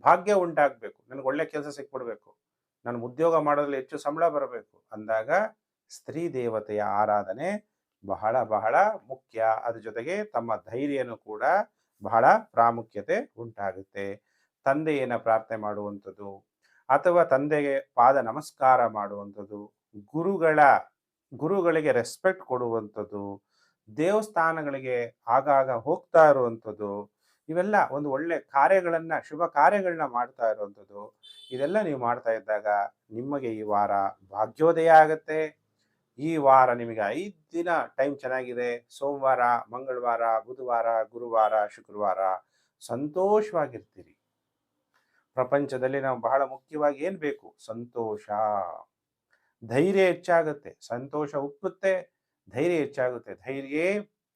ಭಾಗ್ಯ ಉಂಟಾಗಬೇಕು, ನನಗೆ ಒಳ್ಳೆ ಕೆಲಸ ಸಿಕ್ಬಿಡ್ಬೇಕು, ನಾನು ಉದ್ಯೋಗ ಮಾಡೋದ್ರಲ್ಲಿ ಹೆಚ್ಚು ಸಂಬಳ ಬರಬೇಕು ಅಂದಾಗ ಸ್ತ್ರೀ ದೇವತೆಯ ಆರಾಧನೆ ಬಹಳ ಬಹಳ ಮುಖ್ಯ. ಅದ್ರ ಜೊತೆಗೆ ತಮ್ಮ ಧೈರ್ಯನೂ ಕೂಡ ಬಹಳ ಪ್ರಾಮುಖ್ಯತೆ ಉಂಟಾಗುತ್ತೆ. ತಂದೆಯನ್ನು ಪ್ರಾರ್ಥನೆ ಮಾಡುವಂಥದ್ದು ಅಥವಾ ತಂದೆಗೆ ಪಾದ ನಮಸ್ಕಾರ ಮಾಡುವಂಥದ್ದು, ಗುರುಗಳಿಗೆ ರೆಸ್ಪೆಕ್ಟ್ ಕೊಡುವಂಥದ್ದು, ದೇವಸ್ಥಾನಗಳಿಗೆ ಆಗಾಗ ಹೋಗ್ತಾ ಇರುವಂಥದ್ದು, ಇವೆಲ್ಲ ಒಂದು ಒಳ್ಳೆ ಕಾರ್ಯಗಳನ್ನ, ಶುಭ ಕಾರ್ಯಗಳನ್ನ ಮಾಡ್ತಾ ಇರುವಂಥದ್ದು, ಇದೆಲ್ಲ ನೀವು ಮಾಡ್ತಾ ಇದ್ದಾಗ ನಿಮಗೆ ಈ ವಾರ ಭಾಗ್ಯೋದಯ ಆಗುತ್ತೆ. ಈ ವಾರ ನಿಮಗೆ 5 ದಿನ ಟೈಮ್ ಚೆನ್ನಾಗಿದೆ. ಸೋಮವಾರ, ಮಂಗಳವಾರ, ಬುಧವಾರ, ಗುರುವಾರ, ಶುಕ್ರವಾರ ಸಂತೋಷವಾಗಿರ್ತೀರಿ. ಪ್ರಪಂಚದಲ್ಲಿ ನಾವು ಬಹಳ ಮುಖ್ಯವಾಗಿ ಏನ್ ಬೇಕು? ಸಂತೋಷ. ಧೈರ್ಯ ಹೆಚ್ಚಾಗುತ್ತೆ, ಸಂತೋಷ ಉಕ್ಕುತ್ತೆ, ಧೈರ್ಯ ಹೆಚ್ಚಾಗುತ್ತೆ. ಧೈರ್ಯೇ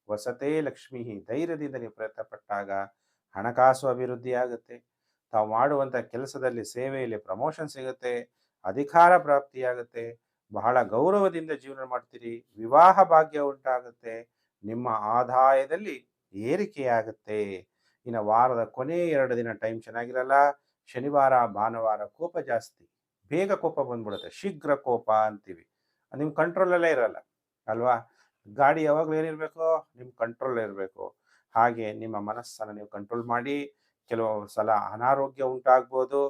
ವಸತೆ ಲಕ್ಷ್ಮೀ. ಧೈರ್ಯದಿಂದ ನೀವು ಪ್ರಯತ್ನ ಪಟ್ಟಾಗ ಹಣಕಾಸು ಅಭಿವೃದ್ಧಿ ಆಗುತ್ತೆ. ತಾವು ಮಾಡುವಂಥ ಕೆಲಸದಲ್ಲಿ, ಸೇವೆಯಲ್ಲಿ ಪ್ರಮೋಷನ್ ಸಿಗುತ್ತೆ, ಅಧಿಕಾರ ಪ್ರಾಪ್ತಿಯಾಗುತ್ತೆ, ಬಹಳ ಗೌರವದಿಂದ ಜೀವನ ಮಾಡ್ತೀರಿ, ವಿವಾಹ ಭಾಗ್ಯ ಉಂಟಾಗುತ್ತೆ, ನಿಮ್ಮ ಆದಾಯದಲ್ಲಿ ಏರಿಕೆಯಾಗುತ್ತೆ. ಇನ್ನು ವಾರದ ಕೊನೆ 2 ದಿನ ಟೈಮ್ ಚೆನ್ನಾಗಿರಲ್ಲ. ಶನಿವಾರ, ಭಾನುವಾರ ಕೋಪ ಜಾಸ್ತಿ, ಬೇಗ ಕೋಪ ಬಂದ್ಬಿಡುತ್ತೆ, ಶೀಘ್ರ ಕೋಪ ಅಂತೀವಿ. ನಿಮ್ಮ ಕಂಟ್ರೋಲಲ್ಲೇ ಇರಲ್ಲ ಅಲ್ವಾ? ಗಾಡಿ ಯಾವಾಗಲೂ ಏನಿರಬೇಕು? ನಿಮ್ಮ ಕಂಟ್ರೋಲ್ ಇರಬೇಕು. ಹಾಗೆ ನಿಮ್ಮ ಮನಸ್ಸನ್ನು ನೀವು ಕಂಟ್ರೋಲ್ ಮಾಡಿ. ಕೆಲವು ಸಲ ಅನಾರೋಗ್ಯ ಉಂಟಾಗ್ಬೋದು,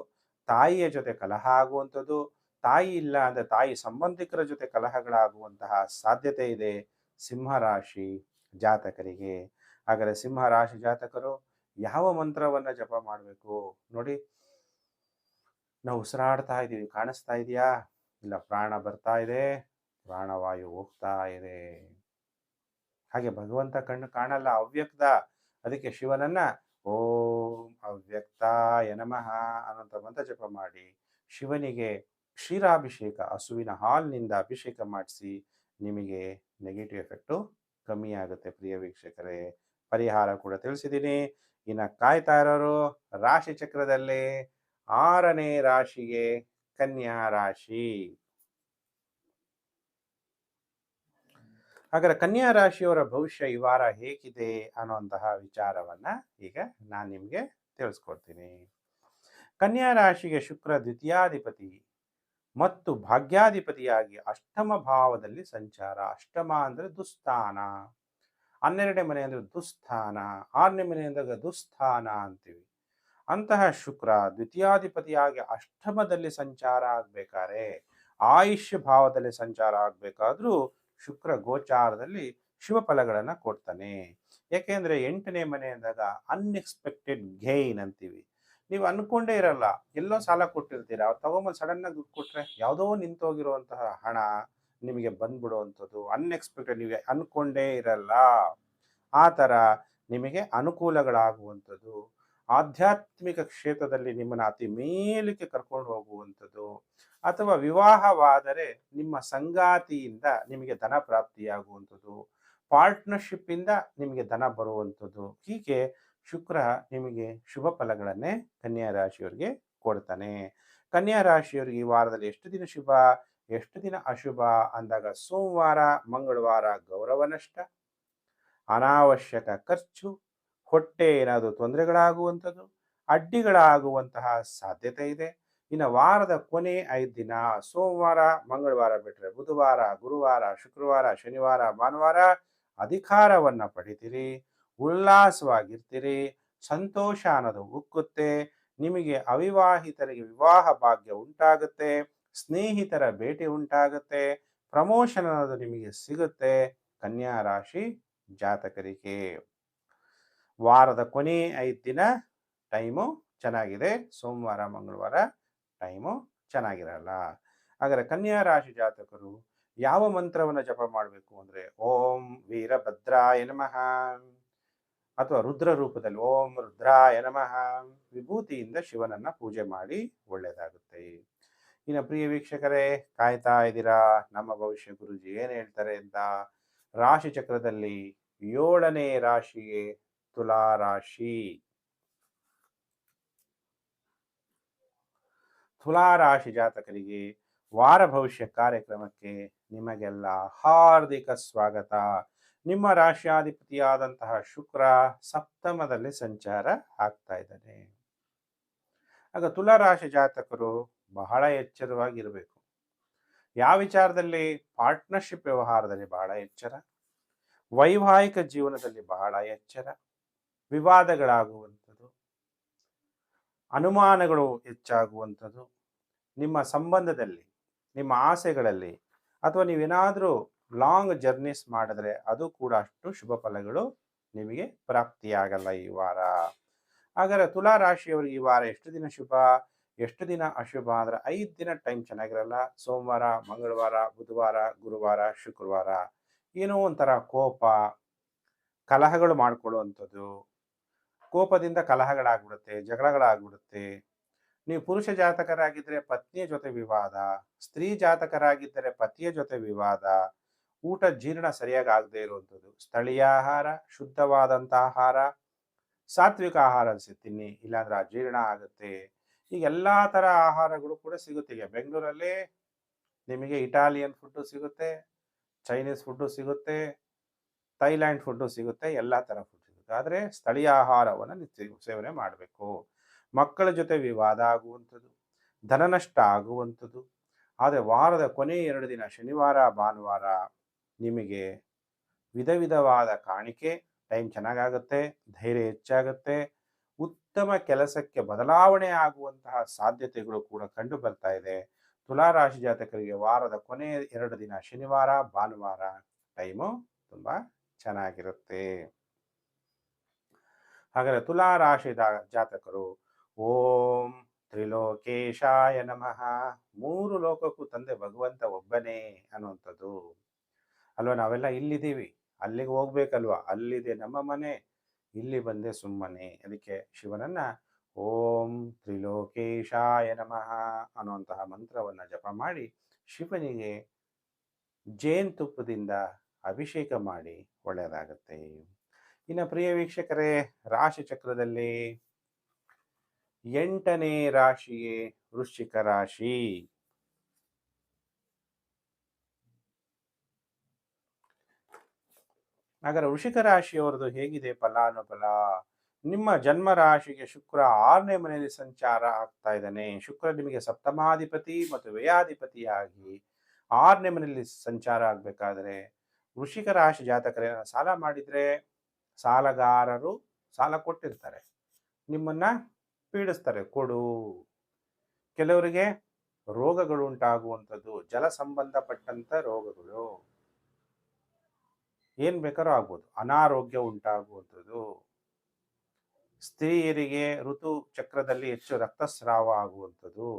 ತಾಯಿಯ ಜೊತೆ ಕಲಹ ಆಗುವಂಥದ್ದು, ತಾಯಿ ಇಲ್ಲ ಅಂದರೆ ತಾಯಿ ಸಂಬಂಧಿಕರ ಜೊತೆ ಕಲಹಗಳಾಗುವಂತಹ ಸಾಧ್ಯತೆ ಇದೆ ಸಿಂಹರಾಶಿ ಜಾತಕರಿಗೆ. ಹಾಗಾದರೆ ಸಿಂಹರಾಶಿ ಜಾತಕರು ಯಾವ ಮಂತ್ರವನ್ನು ಜಪ ಮಾಡಬೇಕು ನೋಡಿ. ನಾವು ಉಸಿರಾಡ್ತಾ ಇದ್ದೀವಿ, ಕಾಣಿಸ್ತಾ ಇದೆಯಾ? ಇಲ್ಲ, ಪ್ರಾಣ ಬರ್ತಾ ಇದೆ, ಪ್ರಾಣವಾಯು ಹೋಗ್ತಾ ಇದೆ. ಹಾಗೆ ಭಗವಂತ ಕಣ್ಣು ಕಾಣಲ್ಲ, ಅವ್ಯಕ್ತ. ಅದಕ್ಕೆ ಶಿವನನ್ನ ಓಂ ಅವ್ಯಕ್ತಾಯ ನಮಃ ಅನ್ನೋಂಥ ಮಂತ್ರ ಜಪ ಮಾಡಿ ಶಿವನಿಗೆ ಕ್ಷೀರಾಭಿಷೇಕ, ಹಸುವಿನ ಹಾಲಿನಿಂದ ಅಭಿಷೇಕ ಮಾಡಿಸಿ, ನಿಮಗೆ ನೆಗೆಟಿವ್ ಎಫೆಕ್ಟು ಕಮ್ಮಿ ಆಗುತ್ತೆ. ಪ್ರಿಯ ವೀಕ್ಷಕರೇ, ಪರಿಹಾರ ಕೂಡ ತಿಳಿಸಿದ್ದೀನಿ. ಇನ್ನು ಕಾಯ್ತಾ ಇರೋರು ರಾಶಿ ಚಕ್ರದಲ್ಲಿ 6ನೇ ರಾಶಿಗೆ ಕನ್ಯಾ ರಾಶಿ. ಹಾಗಾದ್ರೆ ಕನ್ಯಾ ರಾಶಿಯವರ ಭವಿಷ್ಯ ಈ ವಾರ ಹೇಗಿದೆ ಅನ್ನುವಂತಹ ವಿಚಾರವನ್ನ ಈಗ ನಾನು ನಿಮಗೆ ತಿಳಿಸ್ಕೊಡ್ತೀನಿ. ಕನ್ಯಾ ರಾಶಿಗೆ ಶುಕ್ರ ದ್ವಿತೀಯಾಧಿಪತಿ ಮತ್ತು ಭಾಗ್ಯಾಧಿಪತಿಯಾಗಿ ಅಷ್ಟಮ ಭಾವದಲ್ಲಿ ಸಂಚಾರ. ಅಷ್ಟಮ ಅಂದ್ರೆ ದುಸ್ಥಾನ, 12ನೇ ಮನೆ ಅಂದ್ರೆ ದುಸ್ಥಾನ, 6ನೇ ಮನೆ ಅಂದಾಗ ದುಸ್ಥಾನ ಅಂತೀವಿ. ಅಂತಹ ಶುಕ್ರ ದ್ವಿತೀಯಾಧಿಪತಿಯಾಗಿ ಅಷ್ಟಮದಲ್ಲಿ ಸಂಚಾರ ಆಗ್ಬೇಕಾದ್ರೆ, ಆಯುಷ್ಯ ಭಾವದಲ್ಲಿ ಸಂಚಾರ ಆಗ್ಬೇಕಾದ್ರೂ ಶುಕ್ರ ಗೋಚಾರದಲ್ಲಿ ಶುಭ ಫಲಗಳನ್ನ ಕೊಡ್ತಾನೆ. ಯಾಕೆಂದ್ರೆ 8ನೇ ಮನೆ ಅಂದಾಗ ಅನ್ಎಕ್ಸ್ಪೆಕ್ಟೆಡ್ ಗೈನ್ ಅಂತೀವಿ. ನೀವು ಅನ್ಕೊಂಡೇ ಇರಲ್ಲ. ಎಲ್ಲೋ ಸಾಲ ಕೊಟ್ಟಿರ್ತೀರ. ಅವ್ರು ತಗೊಂಬಂದು ಸಡನ್ನಾಗಿ ದುಡ್ಡು ಕೊಟ್ರೆ, ಯಾವುದೋ ನಿಂತೋಗಿರುವಂತಹ ಹಣ ನಿಮಗೆ ಬಂದ್ಬಿಡುವಂಥದ್ದು. ಅನ್‌ಎಕ್ಸ್‌ಪೆಕ್ಟೆಡ್ ನೀವು ಅನ್ಕೊಂಡೇ ಇರಲ್ಲ. ಆ ಥರ ನಿಮಗೆ ಅನುಕೂಲಗಳಾಗುವಂಥದ್ದು. ಆಧ್ಯಾತ್ಮಿಕ ಕ್ಷೇತ್ರದಲ್ಲಿ ನಿಮ್ಮನ್ನ ಅತಿ ಮೇಲಕ್ಕೆ ಕರ್ಕೊಂಡು ಹೋಗುವಂಥದ್ದು. ಅಥವಾ ವಿವಾಹವಾದರೆ ನಿಮ್ಮ ಸಂಗಾತಿಯಿಂದ ನಿಮಗೆ ಧನ ಪ್ರಾಪ್ತಿಯಾಗುವಂಥದ್ದು. ಪಾರ್ಟ್ನರ್‌ಶಿಪ್ಪಿಂದ ನಿಮಗೆ ಧನ ಬರುವಂಥದ್ದು. ಹೀಗೆ ಶುಕ್ರ ನಿಮಗೆ ಶುಭ ಫಲಗಳನ್ನೇ ಕನ್ಯಾ ರಾಶಿಯವರಿಗೆ ಕೊಡ್ತಾನೆ. ಕನ್ಯಾ ರಾಶಿಯವರಿಗೆ ಈ ವಾರದಲ್ಲಿ ಎಷ್ಟು ದಿನ ಶುಭ, ಎಷ್ಟು ದಿನ ಅಶುಭ ಅಂದಾಗ ಸೋಮವಾರ, ಮಂಗಳವಾರ ಗೌರವ ನಷ್ಟ, ಅನಾವಶ್ಯಕ ಖರ್ಚು, ಹೊಟ್ಟೆ ಏನಾದರೂ ತೊಂದರೆಗಳಾಗುವಂಥದ್ದು, ಅಡ್ಡಿಗಳಾಗುವಂತಹ ಸಾಧ್ಯತೆ ಇದೆ. ಇನ್ನು ವಾರದ ಕೊನೆ 5 ದಿನ ಸೋಮವಾರ, ಮಂಗಳವಾರ ಬಿಟ್ಟರೆ ಬುಧವಾರ, ಗುರುವಾರ, ಶುಕ್ರವಾರ, ಶನಿವಾರ, ಭಾನುವಾರ ಅಧಿಕಾರವನ್ನ ಪಡಿತೀರಿ, ಉಲ್ಲಾಸವಾಗಿರ್ತೀರಿ, ಸಂತೋಷ ಅನ್ನೋದು ಉಕ್ಕುತ್ತೆ. ನಿಮಗೆ ಅವಿವಾಹಿತರಿಗೆ ವಿವಾಹ ಭಾಗ್ಯ ಉಂಟಾಗುತ್ತೆ, ಸ್ನೇಹಿತರ ಭೇಟಿ ಉಂಟಾಗುತ್ತೆ, ಪ್ರಮೋಷನ್ ಅನ್ನೋದು ನಿಮಗೆ ಸಿಗುತ್ತೆ. ಕನ್ಯಾ ರಾಶಿ ಜಾತಕರಿಗೆ ವಾರದ ಕೊನೆ 5 ದಿನ ಟೈಮು ಚೆನ್ನಾಗಿದೆ. ಸೋಮವಾರ, ಮಂಗಳವಾರ ಟೈಮು ಚೆನ್ನಾಗಿರಲ್ಲ. ಹಾಗಾದರೆ ಕನ್ಯಾ ರಾಶಿ ಜಾತಕರು ಯಾವ ಮಂತ್ರವನ್ನು ಜಪ ಮಾಡಬೇಕು ಅಂದರೆ ಓಂ ವೀರಭದ್ರಾಯ ನಮಃ ಅಥವಾ ರುದ್ರ ರೂಪದಲ್ಲಿ ಓಂ ರುದ್ರಾಯ ನಮಃ ವಿಭೂತಿಯಿಂದ ಶಿವನನ್ನ ಪೂಜೆ ಮಾಡಿ ಒಳ್ಳೆಯದಾಗುತ್ತೆ. ಇನ್ನು ಪ್ರಿಯ ವೀಕ್ಷಕರೇ, ಕಾಯ್ತಾ ಇದ್ದೀರಾ ನಮ್ಮ ಭವಿಷ್ಯ ಗುರುಜಿ ಏನು ಹೇಳ್ತಾರೆ ಅಂತ. ರಾಶಿ ಚಕ್ರದಲ್ಲಿ 7ನೇ ರಾಶಿಯೇ ತುಲಾ ರಾಶಿ. ತುಲಾ ರಾಶಿ ಜಾತಕರಿಗೆ ವಾರ ಭವಿಷ್ಯ ಕಾರ್ಯಕ್ರಮಕ್ಕೆ ನಿಮಗೆಲ್ಲ ಹಾರ್ದಿಕ ಸ್ವಾಗತ. ನಿಮ್ಮ ರಾಶಿಯಾಧಿಪತಿಯಾದಂತಹ ಶುಕ್ರ ಸಪ್ತಮದಲ್ಲಿ ಸಂಚಾರ ಆಗ್ತಾ ಇದ್ದಾನೆ. ಆಗ ತುಲಾ ರಾಶಿ ಜಾತಕರು ಬಹಳ ಎಚ್ಚರವಾಗಿರಬೇಕು. ಯಾವ ವಿಚಾರದಲ್ಲಿ? ಪಾರ್ಟ್ನರ್ಶಿಪ್ ವ್ಯವಹಾರದಲ್ಲಿ ಬಹಳ ಎಚ್ಚರ, ವೈವಾಹಿಕ ಜೀವನದಲ್ಲಿ ಬಹಳ ಎಚ್ಚರ, ವಿವಾದಗಳಾಗುವಂಥದ್ದು, ಅನುಮಾನಗಳು ಹೆಚ್ಚಾಗುವಂಥದ್ದು, ನಿಮ್ಮ ಸಂಬಂಧದಲ್ಲಿ, ನಿಮ್ಮ ಆಸೆಗಳಲ್ಲಿ, ಅಥವಾ ನೀವೇನಾದರೂ ಲಾಂಗ್ ಜರ್ನೀಸ್ ಮಾಡಿದ್ರೆ ಅದು ಕೂಡ ಅಷ್ಟು ಶುಭ ಫಲಗಳು ನಿಮಗೆ ಪ್ರಾಪ್ತಿಯಾಗಲ್ಲ ಈ ವಾರ. ಹಾಗಾದರೆ ತುಲಾ ರಾಶಿಯವರಿಗೆ ಈ ವಾರ ಎಷ್ಟು ದಿನ ಶುಭ, ಎಷ್ಟು ದಿನ ಅಶುಭ ಅಂದರೆ 5 ದಿನ ಟೈಮ್ ಚೆನ್ನಾಗಿರಲ್ಲ. ಸೋಮವಾರ, ಮಂಗಳವಾರ, ಬುಧವಾರ, ಗುರುವಾರ, ಶುಕ್ರವಾರ ಏನೋ ಒಂಥರ ಕೋಪ, ಕಲಹಗಳು ಮಾಡ್ಕೊಳ್ಳುವಂಥದ್ದು, ಕೋಪದಿಂದ ಕಲಹಗಳಾಗ್ಬಿಡುತ್ತೆ, ಜಗಳಗಳಾಗ್ಬಿಡುತ್ತೆ. ನೀವು ಪುರುಷ ಜಾತಕರಾಗಿದ್ದರೆ ಪತ್ನಿಯ ಜೊತೆ ವಿವಾದ, ಸ್ತ್ರೀ ಜಾತಕರಾಗಿದ್ದರೆ ಪತಿಯ ಜೊತೆ ವಿವಾದ, ಊಟ ಜೀರ್ಣ ಸರಿಯಾಗಿ ಆಗದೆ ಇರುವಂಥದ್ದು, ಸ್ಥಳೀಯ ಆಹಾರ, ಶುದ್ಧವಾದಂಥ ಆಹಾರ, ಸಾತ್ವಿಕ ಆಹಾರ ತಿನ್ನಿ, ಇಲ್ಲಾಂದ್ರೆ ಅಜೀರ್ಣ ಆಗುತ್ತೆ. ಈಗ ಎಲ್ಲ ಥರ ಆಹಾರಗಳು ಕೂಡ ಸಿಗುತ್ತೆ. ಈಗ ಬೆಂಗಳೂರಲ್ಲಿ ನಿಮಗೆ ಇಟಾಲಿಯನ್ ಫುಡ್ಡು ಸಿಗುತ್ತೆ, ಚೈನೀಸ್ ಫುಡ್ಡು ಸಿಗುತ್ತೆ, ಥೈಲ್ಯಾಂಡ್ ಫುಡ್ಡು ಸಿಗುತ್ತೆ, ಎಲ್ಲ ಥರ ಫುಡ್ ಸಿಗುತ್ತೆ. ಆದರೆ ಸ್ಥಳೀಯ ಆಹಾರವನ್ನು ನೀವು ಸೇವನೆ ಮಾಡಬೇಕು. ಮಕ್ಕಳ ಜೊತೆ ವಿವಾದ ಆಗುವಂಥದ್ದು, ಧನನಷ್ಟ ಆಗುವಂಥದ್ದು. ಆದರೆ ವಾರದ ಕೊನೆ 2 ದಿನ ಶನಿವಾರ, ಭಾನುವಾರ ನಿಮಗೆ ವಿಧ ವಿಧವಾದ ಕಾಣಿಕೆ, ಟೈಮ್ ಚೆನ್ನಾಗಾಗುತ್ತೆ, ಧೈರ್ಯ ಹೆಚ್ಚಾಗುತ್ತೆ, ಉತ್ತಮ ಕೆಲಸಕ್ಕೆ ಬದಲಾವಣೆ ಆಗುವಂತಹ ಸಾಧ್ಯತೆಗಳು ಕೂಡ ಕಂಡು ಬರ್ತಾ ಇದೆ. ತುಲಾ ರಾಶಿ ಜಾತಕರಿಗೆ ವಾರದ ಕೊನೆ 2 ದಿನ ಶನಿವಾರ, ಭಾನುವಾರ ಟೈಮು ತುಂಬ ಚೆನ್ನಾಗಿರುತ್ತೆ. ಹಾಗಾದರೆ ತುಲಾ ರಾಶಿ ಜಾತಕರು ಓಂ ತ್ರಿಲೋಕೇಶಾಯ ನಮಃ, 3 ಲೋಕಕ್ಕೂ ತಂದೆ ಭಗವಂತ ಒಬ್ಬನೇ ಅನ್ನುವಂಥದ್ದು ಅಲ್ವಾ. ನಾವೆಲ್ಲ ಇಲ್ಲಿದ್ದೀವಿ, ಅಲ್ಲಿಗೆ ಹೋಗ್ಬೇಕಲ್ವಾ, ಅಲ್ಲಿದೆ ನಮ್ಮ ಮನೆ, ಇಲ್ಲಿ ಬಂದೆ ಸುಮ್ಮನೆ. ಅದಕ್ಕೆ ಶಿವನನ್ನ ಓಂ ತ್ರಿಲೋಕೇಶಾಯ ನಮಃ ಅನ್ನುವಂತಹ ಮಂತ್ರವನ್ನು ಜಪ ಮಾಡಿ ಶಿವನಿಗೆ ಜೇನುತುಪ್ಪದಿಂದ ಅಭಿಷೇಕ ಮಾಡಿ ಒಳ್ಳೆಯದಾಗುತ್ತೆ. ಇನ್ನು ಪ್ರಿಯ ವೀಕ್ಷಕರೇ, ರಾಶಿ ಚಕ್ರದಲ್ಲಿ 8ನೇ ರಾಶಿಯೇ ವೃಶ್ಚಿಕ ರಾಶಿ. ಹಾಗಾದರೆ ವೃಶ್ಚಿಕ ರಾಶಿಯವರದು ಹೇಗಿದೆ ಫಲಾನುಫಲ? ನಿಮ್ಮ ಜನ್ಮ ರಾಶಿಗೆ ಶುಕ್ರ 6ನೇ ಮನೆಯಲ್ಲಿ ಸಂಚಾರ ಆಗ್ತಾ ಇದ್ದಾನೆ. ಶುಕ್ರ ನಿಮಗೆ ಸಪ್ತಮಾಧಿಪತಿ ಮತ್ತು ವ್ಯಯಾಧಿಪತಿಯಾಗಿ 6ನೇ ಮನೆಯಲ್ಲಿ ಸಂಚಾರ ಆಗಬೇಕಾದ್ರೆ ವೃಶ್ಚಿಕ ರಾಶಿ ಜಾತಕರೇ ಸಾಲ ಮಾಡಿದರೆ ಸಾಲಗಾರರು ಸಾಲ ಕೊಟ್ಟಿರ್ತಾರೆ, ನಿಮ್ಮನ್ನ ಪೀಡಿಸ್ತಾರೆ ಕೊಡು. ಕೆಲವರಿಗೆ ರೋಗಗಳು ಉಂಟಾಗುವಂಥದ್ದು, ಜಲ ಸಂಬಂಧಪಟ್ಟಂಥ ರೋಗಗಳು ಏನು ಬೇಕಾದ್ರೂ ಆಗ್ಬೋದು, ಅನಾರೋಗ್ಯ ಉಂಟಾಗುವಂಥದ್ದು, ಸ್ತ್ರೀಯರಿಗೆ ಋತು ಚಕ್ರದಲ್ಲಿ ಹೆಚ್ಚು ರಕ್ತಸ್ರಾವ ಆಗುವಂಥದ್ದು.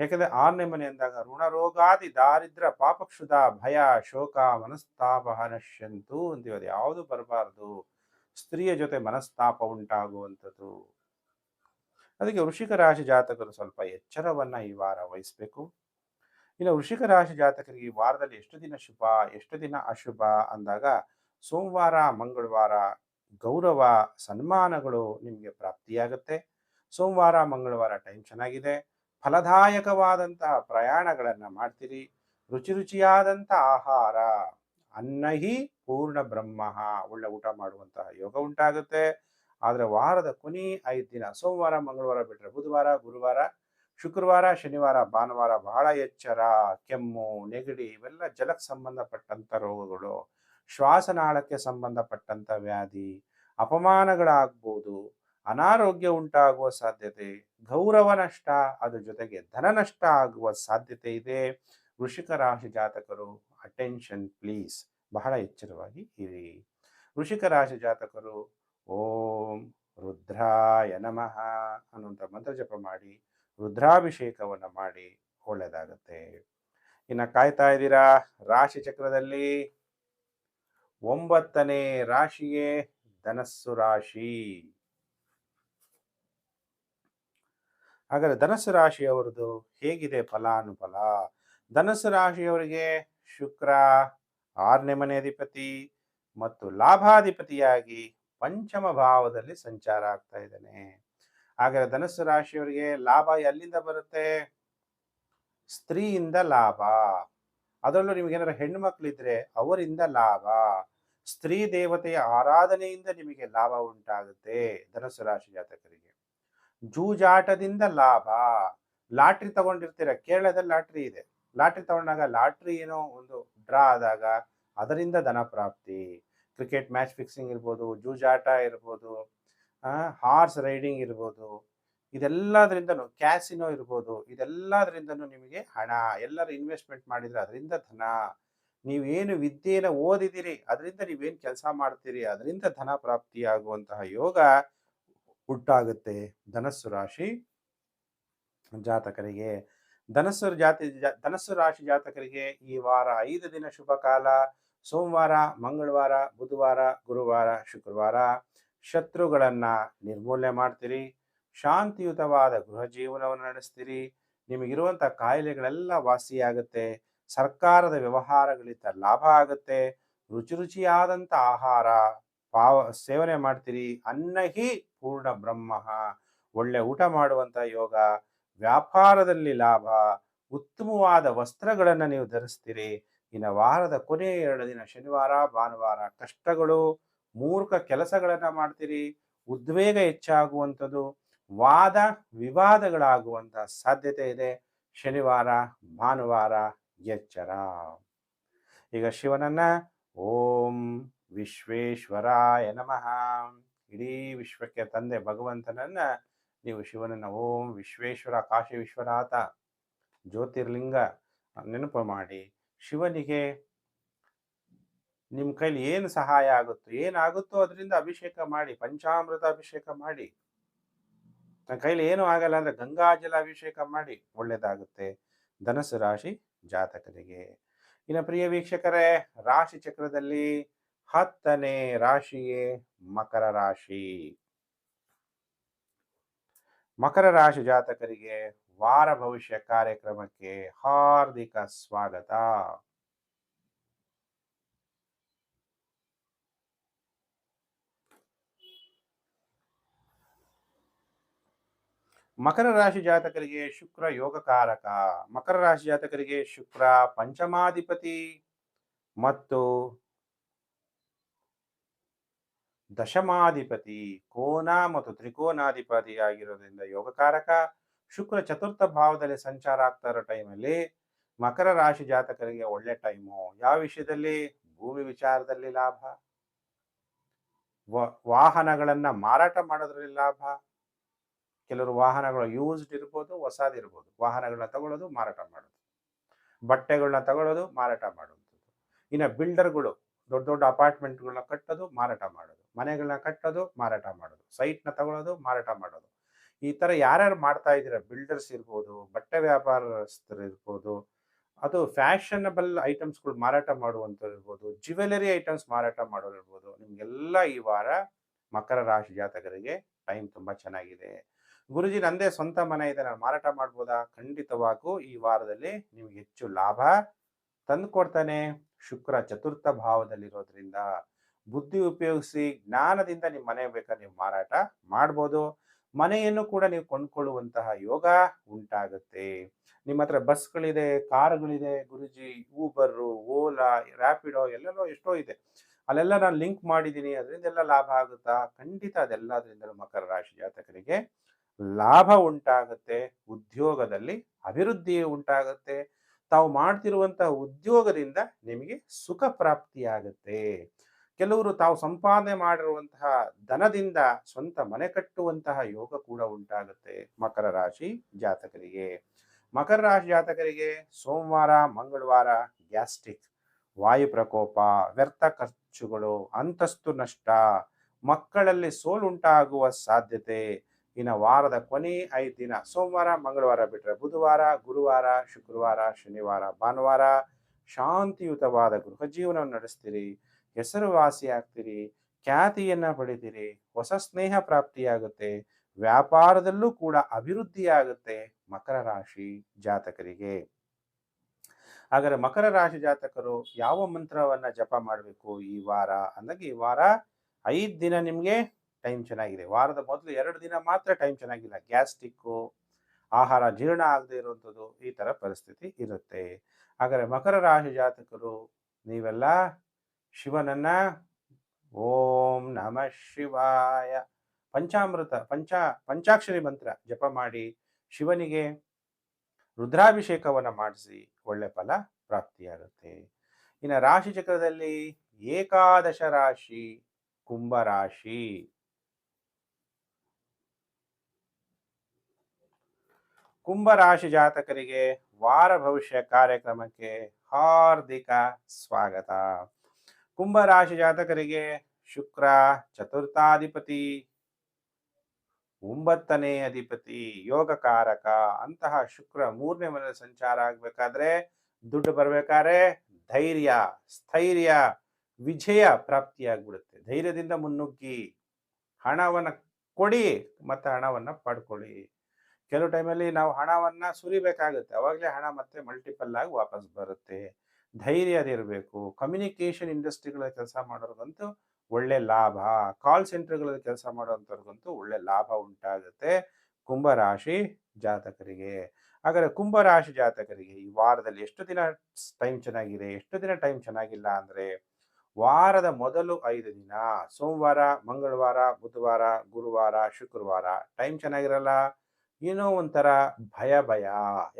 ಯಾಕಂದ್ರೆ 6ನೇ ಮನೆ ಅಂದಾಗ ಋಣರೋಗಾದಿ ದಾರಿದ್ರ ಪಾಪಕ್ಷುಧ ಭಯ ಶೋಕ ಮನಸ್ತಾಪ ನಶ್ಯಂತು ಅಂತೀವಿ. ಅದು ಯಾವುದು ಬರಬಾರ್ದು. ಸ್ತ್ರೀಯ ಜೊತೆ ಮನಸ್ತಾಪ ಉಂಟಾಗುವಂಥದ್ದು. ಅದಕ್ಕೆ ವೃಶ್ಚಿಕ ರಾಶಿ ಜಾತಕರು ಸ್ವಲ್ಪ ಎಚ್ಚರವನ್ನ ಈ ವಾರ ವಹಿಸಬೇಕು. ಇನ್ನು ವೃಶ್ಚಿಕ ರಾಶಿ ಜಾತಕರಿಗೆ ಈ ವಾರದಲ್ಲಿ ಎಷ್ಟು ದಿನ ಶುಭ ಎಷ್ಟು ದಿನ ಅಶುಭ ಅಂದಾಗ ಸೋಮವಾರ ಮಂಗಳವಾರ ಗೌರವ ಸನ್ಮಾನಗಳು ನಿಮಗೆ ಪ್ರಾಪ್ತಿಯಾಗುತ್ತೆ. ಸೋಮವಾರ ಮಂಗಳವಾರ ಟೈಮ್ ಚೆನ್ನಾಗಿದೆ. ಫಲದಾಯಕವಾದಂತಹ ಪ್ರಯಾಣಗಳನ್ನು ಮಾಡ್ತೀರಿ. ರುಚಿ ರುಚಿಯಾದಂಥ ಆಹಾರ ಅನ್ನಹಿ ಪೂರ್ಣ ಬ್ರಹ್ಮ, ಒಳ್ಳೆ ಊಟ ಮಾಡುವಂತಹ ಯೋಗ ಉಂಟಾಗುತ್ತೆ. ಆದರೆ ವಾರದ ಕೊನೆ 5 ದಿನ ಸೋಮವಾರ ಮಂಗಳವಾರ ಬಿಟ್ಟರೆ ಬುಧವಾರ ಗುರುವಾರ ಶುಕ್ರವಾರ ಶನಿವಾರ ಭಾನುವಾರ ಬಹಳ ಎಚ್ಚರ. ಕೆಮ್ಮು ನೆಗಡಿ ಇವೆಲ್ಲ ಜಲಕ್ಕೆ ಸಂಬಂಧಪಟ್ಟಂಥ ರೋಗಗಳು, ಶ್ವಾಸನಾಳಕ್ಕೆ ಸಂಬಂಧಪಟ್ಟಂಥ ವ್ಯಾಧಿ, ಅಪಮಾನಗಳಾಗ್ಬೋದು, ಅನಾರೋಗ್ಯ ಉಂಟಾಗುವ ಸಾಧ್ಯತೆ, ಗೌರವ ನಷ್ಟ, ಅದ್ರ ಜೊತೆಗೆ ಧನ ನಷ್ಟ ಆಗುವ ಸಾಧ್ಯತೆ ಇದೆ. ವೃಶ್ಚಿಕ ರಾಶಿ ಜಾತಕರು ಅಟೆನ್ಷನ್ ಪ್ಲೀಸ್, ಬಹಳ ಎಚ್ಚರವಾಗಿ ಇರಿ. ವೃಶ್ಚಿಕ ರಾಶಿ ಜಾತಕರು ಓಂ ರುದ್ರಾಯ ನಮಃ ಅನ್ನುವಂಥ ಮಂತ್ರ ಜಪ ಮಾಡಿ ರುದ್ರಾಭಿಷೇಕವನ್ನು ಮಾಡಿ ಒಳ್ಳೆಯದಾಗತ್ತೆ. ಇನ್ನು ಕಾಯ್ತಾ ಇದ್ದೀರಾ ರಾಶಿ ಚಕ್ರದಲ್ಲಿ 9ನೇ ರಾಶಿಯೇ ಧನಸ್ಸು ರಾಶಿ. ಹಾಗಾದರೆ ಧನಸ್ಸು ರಾಶಿಯವರದು ಹೇಗಿದೆ ಫಲಾನುಫಲ? ಧನಸ್ಸು ರಾಶಿಯವರಿಗೆ ಶುಕ್ರ 6ನೇ ಮನೆ ಅಧಿಪತಿ ಮತ್ತು ಲಾಭಾಧಿಪತಿಯಾಗಿ ಪಂಚಮ ಭಾವದಲ್ಲಿ ಸಂಚಾರ ಆಗ್ತಾ ಇದ್ದಾನೆ. ಹಾಗಾದರೆ ಧನಸ್ಸು ರಾಶಿಯವರಿಗೆ ಲಾಭ ಎಲ್ಲಿಂದ ಬರುತ್ತೆ? ಸ್ತ್ರೀಯಿಂದ ಲಾಭ. ಅದರಲ್ಲೂ ನಿಮಗೇನಾದ್ರು ಹೆಣ್ಣು ಮಕ್ಕಳಿದ್ರೆ ಅವರಿಂದ ಲಾಭ. ಸ್ತ್ರೀ ದೇವತೆಯ ಆರಾಧನೆಯಿಂದ ನಿಮಗೆ ಲಾಭ ಉಂಟಾಗುತ್ತೆ ಧನಸ್ಸು ರಾಶಿ ಜಾತಕರಿಗೆ. ಜೂಜಾಟದಿಂದ ಲಾಭ. ಲಾಟ್ರಿ ತಗೊಂಡಿರ್ತೀರ, ಕೇರಳದಲ್ಲಿ ಲಾಟ್ರಿ ಇದೆ. ಲಾಟ್ರಿ ತಗೊಂಡಾಗ ಲಾಟ್ರಿ ಏನೋ ಒಂದು ಡ್ರಾ ಆದಾಗ ಅದರಿಂದ ಧನ ಪ್ರಾಪ್ತಿ. ಕ್ರಿಕೆಟ್ ಮ್ಯಾಚ್ ಫಿಕ್ಸಿಂಗ್ ಇರ್ಬೋದು, ಜೂಜಾಟ ಇರ್ಬೋದು, ಹಾರ್ಸ್ ರೈಡಿಂಗ್ ಇರ್ಬೋದು, ಇದೆಲ್ಲದರಿಂದನೂ ಕ್ಯಾಸಿನೋ ಇರ್ಬೋದು, ಇದೆಲ್ಲದರಿಂದನೂ ನಿಮಗೆ ಹಣ. ಎಲ್ಲರೂ ಇನ್ವೆಸ್ಟ್ಮೆಂಟ್ ಮಾಡಿದರೆ ಅದರಿಂದ ಧನ. ನೀವೇನು ವಿದ್ಯೆನ ಓದಿದಿರಿ ಅದರಿಂದ ನೀವೇನು ಕೆಲಸ ಮಾಡ್ತೀರಿ ಅದರಿಂದ ಧನ ಪ್ರಾಪ್ತಿಯಾಗುವಂತಹ ಯೋಗ ಉಂಟಾಗುತ್ತೆ ಧನಸ್ಸು ರಾಶಿ ಜಾತಕರಿಗೆ. ಧನಸ್ಸು ರಾಶಿ ಜಾತಕರಿಗೆ ಈ ವಾರ 5 ದಿನ ಶುಭ ಕಾಲ. ಸೋಮವಾರ ಮಂಗಳವಾರ ಬುಧವಾರ ಗುರುವಾರ ಶುಕ್ರವಾರ ಶತ್ರುಗಳನ್ನ ನಿರ್ಮೂಲನೆ ಮಾಡ್ತೀರಿ. ಶಾಂತಿಯುತವಾದ ಗೃಹ ಜೀವನವನ್ನು ನಡೆಸ್ತೀರಿ. ನಿಮಗಿರುವಂಥ ಕಾಯಿಲೆಗಳೆಲ್ಲ ವಾಸಿಯಾಗುತ್ತೆ. ಸರ್ಕಾರದ ವ್ಯವಹಾರಗಳಿಂದ ಲಾಭ ಆಗುತ್ತೆ. ರುಚಿ ರುಚಿಯಾದಂಥ ಆಹಾರ ಸೇವನೆ ಮಾಡ್ತೀರಿ. ಅನ್ನಹಿ ಪೂರ್ಣ ಬ್ರಹ್ಮ, ಒಳ್ಳೆ ಊಟ ಮಾಡುವಂಥ ಯೋಗ. ವ್ಯಾಪಾರದಲ್ಲಿ ಲಾಭ. ಉತ್ತಮವಾದ ವಸ್ತ್ರಗಳನ್ನು ನೀವು ಧರಿಸ್ತೀರಿ. ಇನ್ನು ವಾರದ ಕೊನೆಯ 2 ದಿನ ಶನಿವಾರ ಭಾನುವಾರ ಕಷ್ಟಗಳು, ಮೂರ್ಖ ಕೆಲಸಗಳನ್ನು ಮಾಡ್ತೀರಿ. ಉದ್ವೇಗ ಹೆಚ್ಚಾಗುವಂಥದ್ದು, ವಾದ ವಿವಾದಗಳಾಗುವಂಥ ಸಾಧ್ಯತೆ ಇದೆ. ಶನಿವಾರ ಭಾನುವಾರ ಎಚ್ಚರ. ಈಗ ಶಿವನನ್ನ ಓಂ ವಿಶ್ವೇಶ್ವರಾಯ ನಮಃ, ಇಡೀ ವಿಶ್ವಕ್ಕೆ ತಂದೆ ಭಗವಂತನನ್ನ ನೀವು ಶಿವನನ್ನ ಓಂ ವಿಶ್ವೇಶ್ವರ ಕಾಶಿ ವಿಶ್ವನಾಥ ಜ್ಯೋತಿರ್ಲಿಂಗ ನೆನಪು ಮಾಡಿ ಶಿವನಿಗೆ ನಿಮ್ಮ ಕೈಲಿ ಏನು ಸಹಾಯ ಆಗುತ್ತೋ ಏನಾಗುತ್ತೋ ಅದರಿಂದ ಅಭಿಷೇಕ ಮಾಡಿ, ಪಂಚಾಮೃತ ಅಭಿಷೇಕ ಮಾಡಿ. ನನ್ನ ಕೈಲಿ ಏನೂ ಆಗಲ್ಲ ಅಂದರೆ ಗಂಗಾಜಲ ಅಭಿಷೇಕ ಮಾಡಿ, ಒಳ್ಳೆಯದಾಗುತ್ತೆ ಧನಸ್ಸು ರಾಶಿ ಜಾತಕರಿಗೆ. ಇನ್ನು ಪ್ರಿಯ ವೀಕ್ಷಕರೇ, ರಾಶಿ ಚಕ್ರದಲ್ಲಿ 10ನೇ ರಾಶಿಯೇ ಮಕರ ರಾಶಿ. ಮಕರ ರಾಶಿ ಜಾತಕರಿಗೆ ವಾರ ಭವಿಷ್ಯ ಕಾರ್ಯಕ್ರಮಕ್ಕೆ ಹಾರ್ದಿಕ ಸ್ವಾಗತ. ಮಕರ ರಾಶಿ ಜಾತಕರಿಗೆ ಶುಕ್ರ ಯೋಗಕಾರಕ. ಮಕರ ರಾಶಿ ಜಾತಕರಿಗೆ ಶುಕ್ರ ಪಂಚಮಾಧಿಪತಿ ಮತ್ತು ದಶಮಾಧಿಪತಿ, ಕೋನ ಮತ್ತು ತ್ರಿಕೋನಾಧಿಪತಿ ಆಗಿರೋದ್ರಿಂದ ಯೋಗಕಾರಕ. ಶುಕ್ರ ಚತುರ್ಥ ಭಾವದಲ್ಲಿ ಸಂಚಾರ ಆಗ್ತಾ ಇರೋ ಟೈಮಲ್ಲಿ ಮಕರ ರಾಶಿ ಜಾತಕರಿಗೆ ಒಳ್ಳೆ ಟೈಮು. ಯಾವ ವಿಷಯದಲ್ಲಿ? ಭೂಮಿ ವಿಚಾರದಲ್ಲಿ ಲಾಭ, ವಾಹನಗಳನ್ನ ಮಾರಾಟ ಮಾಡೋದ್ರಲ್ಲಿ ಲಾಭ. ಕೆಲವರು ವಾಹನಗಳು ಯೂಸ್ಡ್ ಇರ್ಬೋದು, ಹೊಸದಿರ್ಬೋದು. ವಾಹನಗಳನ್ನ ತಗೊಳ್ಳೋದು ಮಾರಾಟ ಮಾಡೋದು, ಬಟ್ಟೆಗಳನ್ನ ತಗೊಳ್ಳೋದು ಮಾರಾಟ ಮಾಡೋದು. ಇನ್ನು ಬಿಲ್ಡರ್ಗಳು ದೊಡ್ಡ ದೊಡ್ಡ ಅಪಾರ್ಟ್ಮೆಂಟ್ಗಳನ್ನ ಕಟ್ಟೋದು, ಮಾರಾಟ ಮಾಡೋದು, ಮನೆಗಳನ್ನ ಕಟ್ಟೋದು, ಮಾರಾಟ ಮಾಡೋದು, ಸೈಟ್ನ ತಗೊಳ್ಳೋದು, ಮಾರಾಟ ಮಾಡೋದು. ಈ ಥರ ಯಾರ್ಯಾರು ಮಾಡ್ತಾ ಇದ್ದೀರಾ, ಬಿಲ್ಡರ್ಸ್ ಇರ್ಬೋದು, ಬಟ್ಟೆ ವ್ಯಾಪಾರಸ್ಥರು ಇರ್ಬೋದು, ಅದು ಫ್ಯಾಷನಬಲ್ ಐಟಮ್ಸ್ಗಳು ಮಾರಾಟ ಮಾಡುವಂಥವ್ರು ಇರ್ಬೋದು, ಜ್ಯುವೆಲರಿ ಐಟಮ್ಸ್ ಮಾರಾಟ ಮಾಡೋರು ಇರ್ಬೋದು, ನಿಮಗೆಲ್ಲ ಈ ವಾರ ಮಕರ ರಾಶಿ ಜಾತಕರಿಗೆ ಟೈಮ್ ತುಂಬ ಚೆನ್ನಾಗಿದೆ. ಗುರುಜಿ ನಂದೇ ಸ್ವಂತ ಮನೆ ಇದೆ, ನಾನು ಮಾರಾಟ ಮಾಡ್ಬೋದಾ? ಖಂಡಿತವಾಗೂ ಈ ವಾರದಲ್ಲಿ ನಿಮ್ಗೆ ಹೆಚ್ಚು ಲಾಭ ತಂದು ಕೊಡ್ತಾನೆ. ಶುಕ್ರ ಚತುರ್ಥ ಭಾವದಲ್ಲಿರೋದ್ರಿಂದ ಬುದ್ಧಿ ಉಪಯೋಗಿಸಿ ಜ್ಞಾನದಿಂದ ನಿಮ್ಮ ಮನೆ ಬೇಕಾದ್ರೆ ನೀವು ಮಾರಾಟ ಮಾಡ್ಬೋದು. ಮನೆಯನ್ನು ಕೂಡ ನೀವು ಕೊಂಡ್ಕೊಳ್ಳುವಂತಹ ಯೋಗ ಉಂಟಾಗುತ್ತೆ. ನಿಮ್ಮ ಹತ್ರ ಬಸ್ಗಳಿದೆ, ಕಾರುಗಳಿದೆ ಗುರುಜಿ, ಊಬರು, ಓಲಾ, ರ್ಯಾಪಿಡೋ ಎಲ್ಲೆಲ್ಲೋ ಎಷ್ಟೋ ಇದೆ, ಅಲ್ಲೆಲ್ಲ ನಾನು ಲಿಂಕ್ ಮಾಡಿದ್ದೀನಿ, ಅದರಿಂದೆಲ್ಲ ಲಾಭ ಆಗುತ್ತಾ? ಖಂಡಿತ ಅದೆಲ್ಲದರಿಂದಲೂ ಮಕರ ರಾಶಿ ಜಾತಕರಿಗೆ ಲಾಭ ಉಂಟಾಗುತ್ತೆ. ಉದ್ಯೋಗದಲ್ಲಿ ಅಭಿವೃದ್ಧಿ ಉಂಟಾಗುತ್ತೆ. ತಾವು ಮಾಡ್ತಿರುವಂತಹ ಉದ್ಯೋಗದಿಂದ ನಿಮಗೆ ಸುಖ ಪ್ರಾಪ್ತಿಯಾಗುತ್ತೆ. ಕೆಲವರು ತಾವು ಸಂಪಾದನೆ ಮಾಡಿರುವಂತಹ ಧನದಿಂದ ಸ್ವಂತ ಮನೆ ಕಟ್ಟುವಂತಹ ಯೋಗ ಕೂಡ ಉಂಟಾಗುತ್ತೆ ಮಕರ ರಾಶಿ ಜಾತಕರಿಗೆ. ಮಕರ ರಾಶಿ ಜಾತಕರಿಗೆ ಸೋಮವಾರ ಮಂಗಳವಾರ ಗ್ಯಾಸ್ಟ್ರಿಕ್, ವಾಯು ಪ್ರಕೋಪ, ವ್ಯರ್ಥ ಖರ್ಚುಗಳು, ಅಂತಸ್ತು ನಷ್ಟ, ಮಕ್ಕಳಲ್ಲಿ ಸೋಲುಂಟಾಗುವ ಸಾಧ್ಯತೆ. ಇನ್ನು ವಾರದ ಕೊನೆ 5 ದಿನ ಸೋಮವಾರ ಮಂಗಳವಾರ ಬಿಟ್ಟರೆ ಬುಧವಾರ, ಗುರುವಾರ, ಶುಕ್ರವಾರ, ಶನಿವಾರ, ಭಾನುವಾರ ಶಾಂತಿಯುತವಾದ ಗೃಹ ಜೀವನವನ್ನು ನಡೆಸ್ತೀರಿ, ಹೆಸರುವಾಸಿ ಆಗ್ತೀರಿ, ಖ್ಯಾತಿಯನ್ನ ಪಡಿತೀರಿ, ಹೊಸ ಸ್ನೇಹ ಪ್ರಾಪ್ತಿಯಾಗುತ್ತೆ, ವ್ಯಾಪಾರದಲ್ಲೂ ಕೂಡ ಅಭಿವೃದ್ಧಿಯಾಗುತ್ತೆ ಮಕರ ರಾಶಿ ಜಾತಕರಿಗೆ. ಹಾಗಾದರೆ ಮಕರ ರಾಶಿ ಜಾತಕರು ಯಾವ ಮಂತ್ರವನ್ನ ಜಪ ಮಾಡಬೇಕು ಈ ವಾರ ಅಂದಾಗ, ಈ ವಾರ 5 ದಿನ ನಿಮಗೆ ಟೈಮ್ ಚೆನ್ನಾಗಿದೆ. ವಾರದ ಮೊದಲು 2 ದಿನ ಮಾತ್ರ ಟೈಮ್ ಚೆನ್ನಾಗಿಲ್ಲ. ಗ್ಯಾಸ್ಟ್ರಿಕ್ಕು, ಆಹಾರ ಜೀರ್ಣ ಆಗದೆ ಇರುವಂಥದ್ದು, ಈ ಥರ ಪರಿಸ್ಥಿತಿ ಇರುತ್ತೆ. ಹಾಗಾದರೆ ಮಕರ ರಾಶಿ ಜಾತಕರು ನೀವೆಲ್ಲ ಶಿವನನ್ನ ಓಂ ನಮಃ ಶಿವಾಯ ಪಂಚಾಮೃತ ಪಂಚಾಕ್ಷರಿ ಮಂತ್ರ ಜಪ ಮಾಡಿ ಶಿವನಿಗೆ ರುದ್ರಾಭಿಷೇಕವನ್ನ ಮಾಡಿಸಿ ಒಳ್ಳೆ ಫಲ ಪ್ರಾಪ್ತಿಯಾಗುತ್ತೆ. ಇನ್ನು ರಾಶಿ ಚಕ್ರದಲ್ಲಿ ಏಕಾದಶ ರಾಶಿ ಕುಂಭರಾಶಿ. ಕುಂಭರಾಶಿ ಜಾತಕರಿಗೆ ವಾರ ಭವಿಷ್ಯ ಕಾರ್ಯಕ್ರಮಕ್ಕೆ ಹಾರ್ದಿಕ ಸ್ವಾಗತ. ಕುಂಭರಾಶಿ ಜಾತಕರಿಗೆ ಶುಕ್ರ ಚತುರ್ಥಾಧಿಪತಿ, 9ನೇ ಅಧಿಪತಿ, ಯೋಗಕಾರಕ. ಅಂತಹ ಶುಕ್ರ 3ನೇ ಮನೆಯಲ್ಲಿ ಸಂಚಾರ ಆಗ್ಬೇಕಾದ್ರೆ ದುಡ್ಡು ಬರ್ಬೇಕಾದ್ರೆ ಧೈರ್ಯ, ಸ್ಥೈರ್ಯ, ವಿಜಯ ಪ್ರಾಪ್ತಿಯಾಗ್ಬಿಡುತ್ತೆ. ಧೈರ್ಯದಿಂದ ಮುನ್ನುಗ್ಗಿ ಹಣವನ್ನ ಕೊಡಿ ಮತ್ತೆ ಹಣವನ್ನ ಪಡ್ಕೊಳ್ಳಿ. ಕೆಲವು ಟೈಮಲ್ಲಿ ನಾವು ಹಣವನ್ನ ಸುರಿಬೇಕಾಗುತ್ತೆ, ಅವಾಗಲೇ ಹಣ ಮತ್ತೆ ಮಲ್ಟಿಪಲ್ ಆಗಿ ವಾಪಸ್ ಬರುತ್ತೆ. ಧೈರ್ಯದಿರಬೇಕು. ಕಮ್ಯುನಿಕೇಶನ್ ಇಂಡಸ್ಟ್ರಿಗಳ ಕೆಲಸ ಮಾಡೋರ್ಗಂತೂ ಒಳ್ಳೆ ಲಾಭ, ಕಾಲ್ ಸೆಂಟರ್ಗಳಲ್ಲಿ ಕೆಲಸ ಮಾಡೋಂಥವ್ರಿಗಂತೂ ಒಳ್ಳೆ ಲಾಭ ಉಂಟಾಗುತ್ತೆ ಕುಂಭರಾಶಿ ಜಾತಕರಿಗೆ. ಹಾಗಾದರೆ ಕುಂಭರಾಶಿ ಜಾತಕರಿಗೆ ಈ ವಾರದಲ್ಲಿ ಎಷ್ಟು ದಿನ ಟೈಮ್ ಚೆನ್ನಾಗಿದೆ, ಎಷ್ಟು ದಿನ ಟೈಮ್ ಚೆನ್ನಾಗಿಲ್ಲ ಅಂದರೆ, ವಾರದ ಮೊದಲು 5 ದಿನ ಸೋಮವಾರ, ಮಂಗಳವಾರ, ಬುಧವಾರ, ಗುರುವಾರ, ಶುಕ್ರವಾರ ಟೈಮ್ ಚೆನ್ನಾಗಿರಲ್ಲ. ಏನೋ ಒಂಥರ ಭಯ,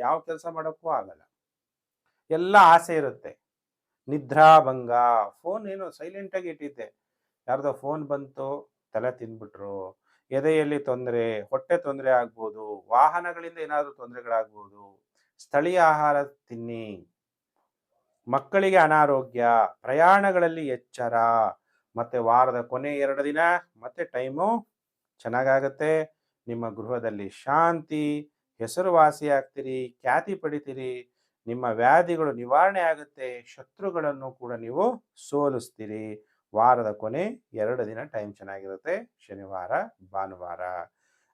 ಯಾವ ಕೆಲಸ ಮಾಡೋಕ್ಕೂ ಆಗಲ್ಲ, ಎಲ್ಲ ಆಸೆ ಇರುತ್ತೆ, ನಿದ್ರಾಭಂಗ. ಫೋನ್ ಏನೋ ಸೈಲೆಂಟಾಗಿ ಇಟ್ಟಿದ್ದೆ, ಯಾರ್ದೋ ಫೋನ್ ಬಂತು, ತಲೆ ತಿನ್ಬಿಟ್ರು, ಎದೆಯಲ್ಲಿ ತೊಂದರೆ, ಹೊಟ್ಟೆ ತೊಂದರೆ ಆಗ್ಬೋದು, ವಾಹನಗಳಿಂದ ಏನಾದರೂ ತೊಂದರೆಗಳಾಗ್ಬೋದು, ಸ್ಥಳೀಯ ಆಹಾರ ತಿನ್ನಿ, ಮಕ್ಕಳಿಗೆ ಅನಾರೋಗ್ಯ, ಪ್ರಯಾಣಗಳಲ್ಲಿ ಎಚ್ಚರ. ಮತ್ತೆ ವಾರದ ಕೊನೆ 2 ದಿನ ಮತ್ತೆ ಟೈಮು ಚೆನ್ನಾಗಾಗತ್ತೆ. ನಿಮ್ಮ ಗೃಹದಲ್ಲಿ ಶಾಂತಿ, ಹೆಸರುವಾಸಿ ಆಗ್ತೀರಿ, ಖ್ಯಾತಿ ಪಡಿತೀರಿ, ನಿಮ್ಮ ವ್ಯಾಧಿಗಳು ನಿವಾರಣೆ ಆಗುತ್ತೆ, ಶತ್ರುಗಳನ್ನು ಕೂಡ ನೀವು ಸೋಲಿಸ್ತೀರಿ. ವಾರದ ಕೊನೆ 2 ದಿನ ಟೈಮ್ ಚೆನ್ನಾಗಿರುತ್ತೆ, ಶನಿವಾರ, ಭಾನುವಾರ.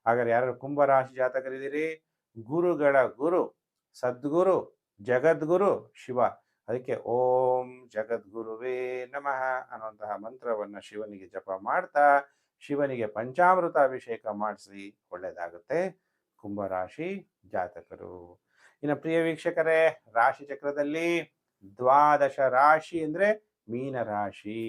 ಹಾಗಾದ್ರೆ ಯಾರು ಕುಂಭರಾಶಿ ಜಾತಕರಿದ್ದೀರಿ, ಗುರುಗಳ ಗುರು, ಸದ್ಗುರು, ಜಗದ್ಗುರು ಶಿವ. ಅದಕ್ಕೆ ಓಂ ಜಗದ್ಗುರುವೇ ನಮಃ ಅನ್ನುವಂತಹ ಮಂತ್ರವನ್ನು ಶಿವನಿಗೆ ಜಪ ಮಾಡ್ತಾ ಶಿವನಿಗೆ ಪಂಚಾಮೃತ ಅಭಿಷೇಕ ಮಾಡಿಸಿ ಒಳ್ಳೆಯದಾಗುತ್ತೆ ಕುಂಭರಾಶಿ ಜಾತಕರು. ಇನ್ನು ಪ್ರಿಯ ವೀಕ್ಷಕರೇ, ರಾಶಿ ಚಕ್ರದಲ್ಲಿ ದ್ವಾದಶ ರಾಶಿ ಅಂದ್ರೆ ಮೀನರಾಶಿ.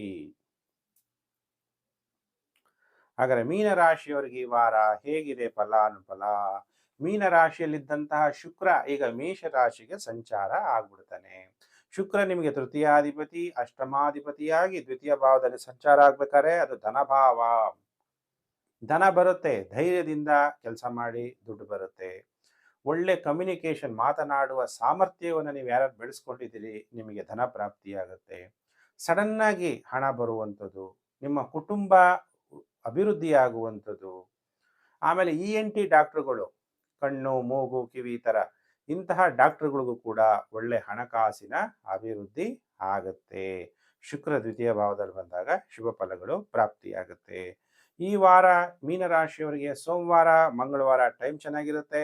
ಹಾಗಾದ್ರೆ ಮೀನರಾಶಿಯವರಿಗೆ ಈ ವಾರ ಹೇಗಿದೆ ಫಲಾನುಫಲ? ಮೀನರಾಶಿಯಲ್ಲಿದ್ದಂತಹ ಶುಕ್ರ ಈಗ ಮೇಷರಾಶಿಗೆ ಸಂಚಾರ ಆಗ್ಬಿಡ್ತಾನೆ. ಶುಕ್ರ ನಿಮಗೆ ತೃತೀಯಾಧಿಪತಿ, ಅಷ್ಟಮಾಧಿಪತಿಯಾಗಿ ದ್ವಿತೀಯ ಭಾವದಲ್ಲಿ ಸಂಚಾರ ಆಗ್ಬೇಕಾದ್ರೆ ಅದು ಧನಭಾವ. ಧನ ಬರುತ್ತೆ, ಧೈರ್ಯದಿಂದ ಕೆಲಸ ಮಾಡಿ ದುಡ್ಡು ಬರುತ್ತೆ. ಒಳ್ಳೆ ಕಮ್ಯುನಿಕೇಶನ್, ಮಾತನಾಡುವ ಸಾಮರ್ಥ್ಯವನ್ನು ನೀವು ಯಾರು ಬೆಳೆಸ್ಕೊಂಡಿದ್ದೀರಿ, ನಿಮಗೆ ಧನ ಪ್ರಾಪ್ತಿಯಾಗುತ್ತೆ. ಸಡನ್ನಾಗಿ ಹಣ ಬರುವಂಥದ್ದು, ನಿಮ್ಮ ಕುಟುಂಬ ಅಭಿವೃದ್ಧಿಯಾಗುವಂಥದ್ದು. ಆಮೇಲೆ ENT ಡಾಕ್ಟರ್ಗಳು, ಕಣ್ಣು, ಮೂಗು, ಕಿವಿ ಈ ಥರ ಇಂತಹ ಡಾಕ್ಟರ್ಗಳಿಗೂ ಕೂಡ ಒಳ್ಳೆ ಹಣಕಾಸಿನ ಅಭಿವೃದ್ಧಿ ಆಗುತ್ತೆ. ಶುಕ್ರ ದ್ವಿತೀಯ ಭಾವದಲ್ಲಿ ಬಂದಾಗ ಶುಭ ಫಲಗಳು ಪ್ರಾಪ್ತಿಯಾಗುತ್ತೆ. ಈ ವಾರ ಮೀನರಾಶಿಯವರಿಗೆ ಸೋಮವಾರ, ಮಂಗಳವಾರ ಟೈಮ್ ಚೆನ್ನಾಗಿರುತ್ತೆ,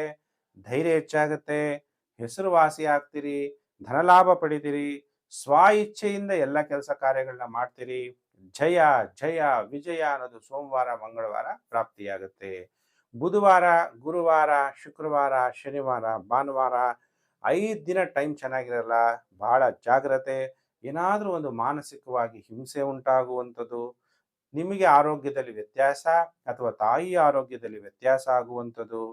ಧೈರ್ಯ ಹೆಚ್ಚಾಗುತ್ತೆ, ಹೆಸರುವಾಸಿ ಆಗ್ತೀರಿ, ಧನಲಾಭ ಪಡಿತೀರಿ, ಸ್ವ ಇಚ್ಛೆಯಿಂದ ಎಲ್ಲ ಕೆಲಸ ಕಾರ್ಯಗಳನ್ನ ಮಾಡ್ತೀರಿ. ಜಯ ಜಯ ವಿಜಯ ಅನ್ನೋದು ಸೋಮವಾರ, ಮಂಗಳವಾರ ಪ್ರಾಪ್ತಿಯಾಗುತ್ತೆ. ಬುಧವಾರ, ಗುರುವಾರ, ಶುಕ್ರವಾರ, ಶನಿವಾರ, ಭಾನುವಾರ 5 ದಿನ ಟೈಮ್ ಚೆನ್ನಾಗಿರಲ್ಲ. ಬಹಳ ಜಾಗ್ರತೆ. ಏನಾದರೂ ಒಂದು ಮಾನಸಿಕವಾಗಿ ಹಿಂಸೆ ಉಂಟಾಗುವಂಥದ್ದು, ನಿಮಗೆ ಆರೋಗ್ಯದಲ್ಲಿ ವ್ಯತ್ಯಾಸ ಅಥವಾ ತಾಯಿಯ ಆರೋಗ್ಯದಲ್ಲಿ ವ್ಯತ್ಯಾಸ ಆಗುವಂಥದ್ದು,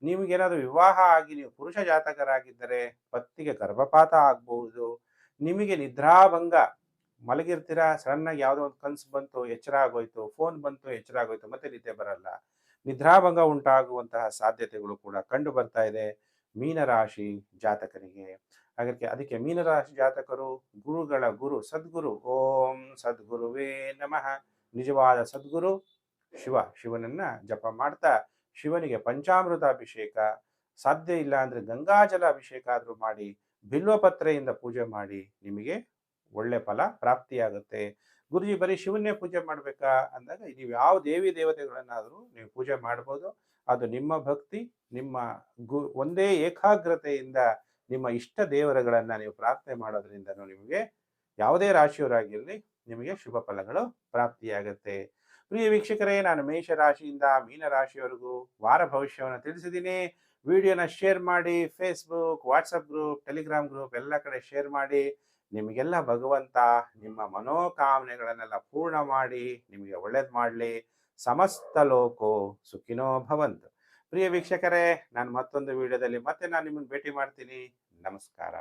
ನಿಮಗೇನಾದರೂ ವಿವಾಹ ಆಗಿ ನೀವು ಪುರುಷ ಜಾತಕರಾಗಿದ್ದರೆ ಪತ್ತಿಗೆ ಗರ್ಭಪಾತ ಆಗಬಹುದು, ನಿಮಗೆ ನಿದ್ರಾಭಂಗ, ಮಲಗಿರ್ತೀರಾ ಸಡನ್ನಾಗಿ ಯಾವುದೋ ಒಂದು ಕನಸು ಬಂತು, ಎಚ್ಚರ ಆಗೋಯ್ತು, ಫೋನ್ ಬಂತು, ಎಚ್ಚರ ಆಗೋಯ್ತು, ಮತ್ತೆ ನಿದ್ದೆ ಬರಲ್ಲ, ನಿದ್ರಾಭಂಗ ಉಂಟಾಗುವಂತಹ ಸಾಧ್ಯತೆಗಳು ಕೂಡ ಕಂಡು ಬರ್ತಾ ಇದೆ ಮೀನರಾಶಿ ಜಾತಕರಿಗೆ. ಅದಕ್ಕೆ ಮೀನರಾಶಿ ಜಾತಕರು ಗುರುಗಳ ಗುರು ಸದ್ಗುರು, ಓಂ ಸದ್ಗುರುವೇ ನಮಃ, ನಿಜವಾದ ಸದ್ಗುರು ಶಿವನನ್ನ ಜಪ ಮಾಡ್ತಾ ಶಿವನಿಗೆ ಪಂಚಾಮೃತ ಅಭಿಷೇಕ, ಸಾಧ್ಯ ಇಲ್ಲ ಅಂದ್ರೆ ಗಂಗಾಜಲ ಅಭಿಷೇಕ ಆದರೂ ಮಾಡಿ, ಬಿಲ್ವಪತ್ರೆಯಿಂದ ಪೂಜೆ ಮಾಡಿ, ನಿಮಗೆ ಒಳ್ಳೆ ಫಲ ಪ್ರಾಪ್ತಿಯಾಗುತ್ತೆ. ಗುರುಜಿ ಬರೀ ಶಿವನ್ನೇ ಪೂಜೆ ಮಾಡಬೇಕಾ ಅಂದಾಗ ನೀವು ಯಾವ ದೇವಿ ದೇವತೆಗಳನ್ನಾದರೂ ನೀವು ಪೂಜೆ ಮಾಡ್ಬೋದು. ಅದು ನಿಮ್ಮ ಭಕ್ತಿ, ನಿಮ್ಮ ಒಂದೇ ಏಕಾಗ್ರತೆಯಿಂದ ನಿಮ್ಮ ಇಷ್ಟ ದೇವರುಗಳನ್ನ ನೀವು ಪ್ರಾರ್ಥನೆ ಮಾಡೋದ್ರಿಂದ ನಿಮಗೆ ಯಾವುದೇ ರಾಶಿಯವರಾಗಿರಲಿ ನಿಮಗೆ ಶುಭ ಫಲಗಳು ಪ್ರಾಪ್ತಿಯಾಗುತ್ತೆ. ಪ್ರಿಯ ವೀಕ್ಷಕರೇ, ನಾನು ಮೇಷ ರಾಶಿಯಿಂದ ಮೀನ ರಾಶಿಯವರೆಗೂ ವಾರ ಭವಿಷ್ಯವನ್ನು ತಿಳಿಸಿದ್ದೀನಿ. ವಿಡಿಯೋನ ಶೇರ್ ಮಾಡಿ, Facebook, WhatsApp group, Telegram group ಎಲ್ಲ ಕಡೆ ಶೇರ್ ಮಾಡಿ. ನಿಮಗೆಲ್ಲ ಭಗವಂತ ನಿಮ್ಮ ಮನೋಕಾಮನೆಗಳನ್ನೆಲ್ಲ ಪೂರ್ಣ ಮಾಡಿ ನಿಮಗೆ ಒಳ್ಳೇದು ಮಾಡಲಿ. ಸಮಸ್ತ ಲೋಕೋ ಸುಖಿನೋ ಭವಂತು. ಪ್ರಿಯ ವೀಕ್ಷಕರೇ, ನಾನು ಮತ್ತೊಂದು ವಿಡಿಯೋದಲ್ಲಿ ಮತ್ತೆ ನಾನು ನಿಮ್ಮನ್ನು ಭೇಟಿ ಮಾಡ್ತೀನಿ. ನಮಸ್ಕಾರ.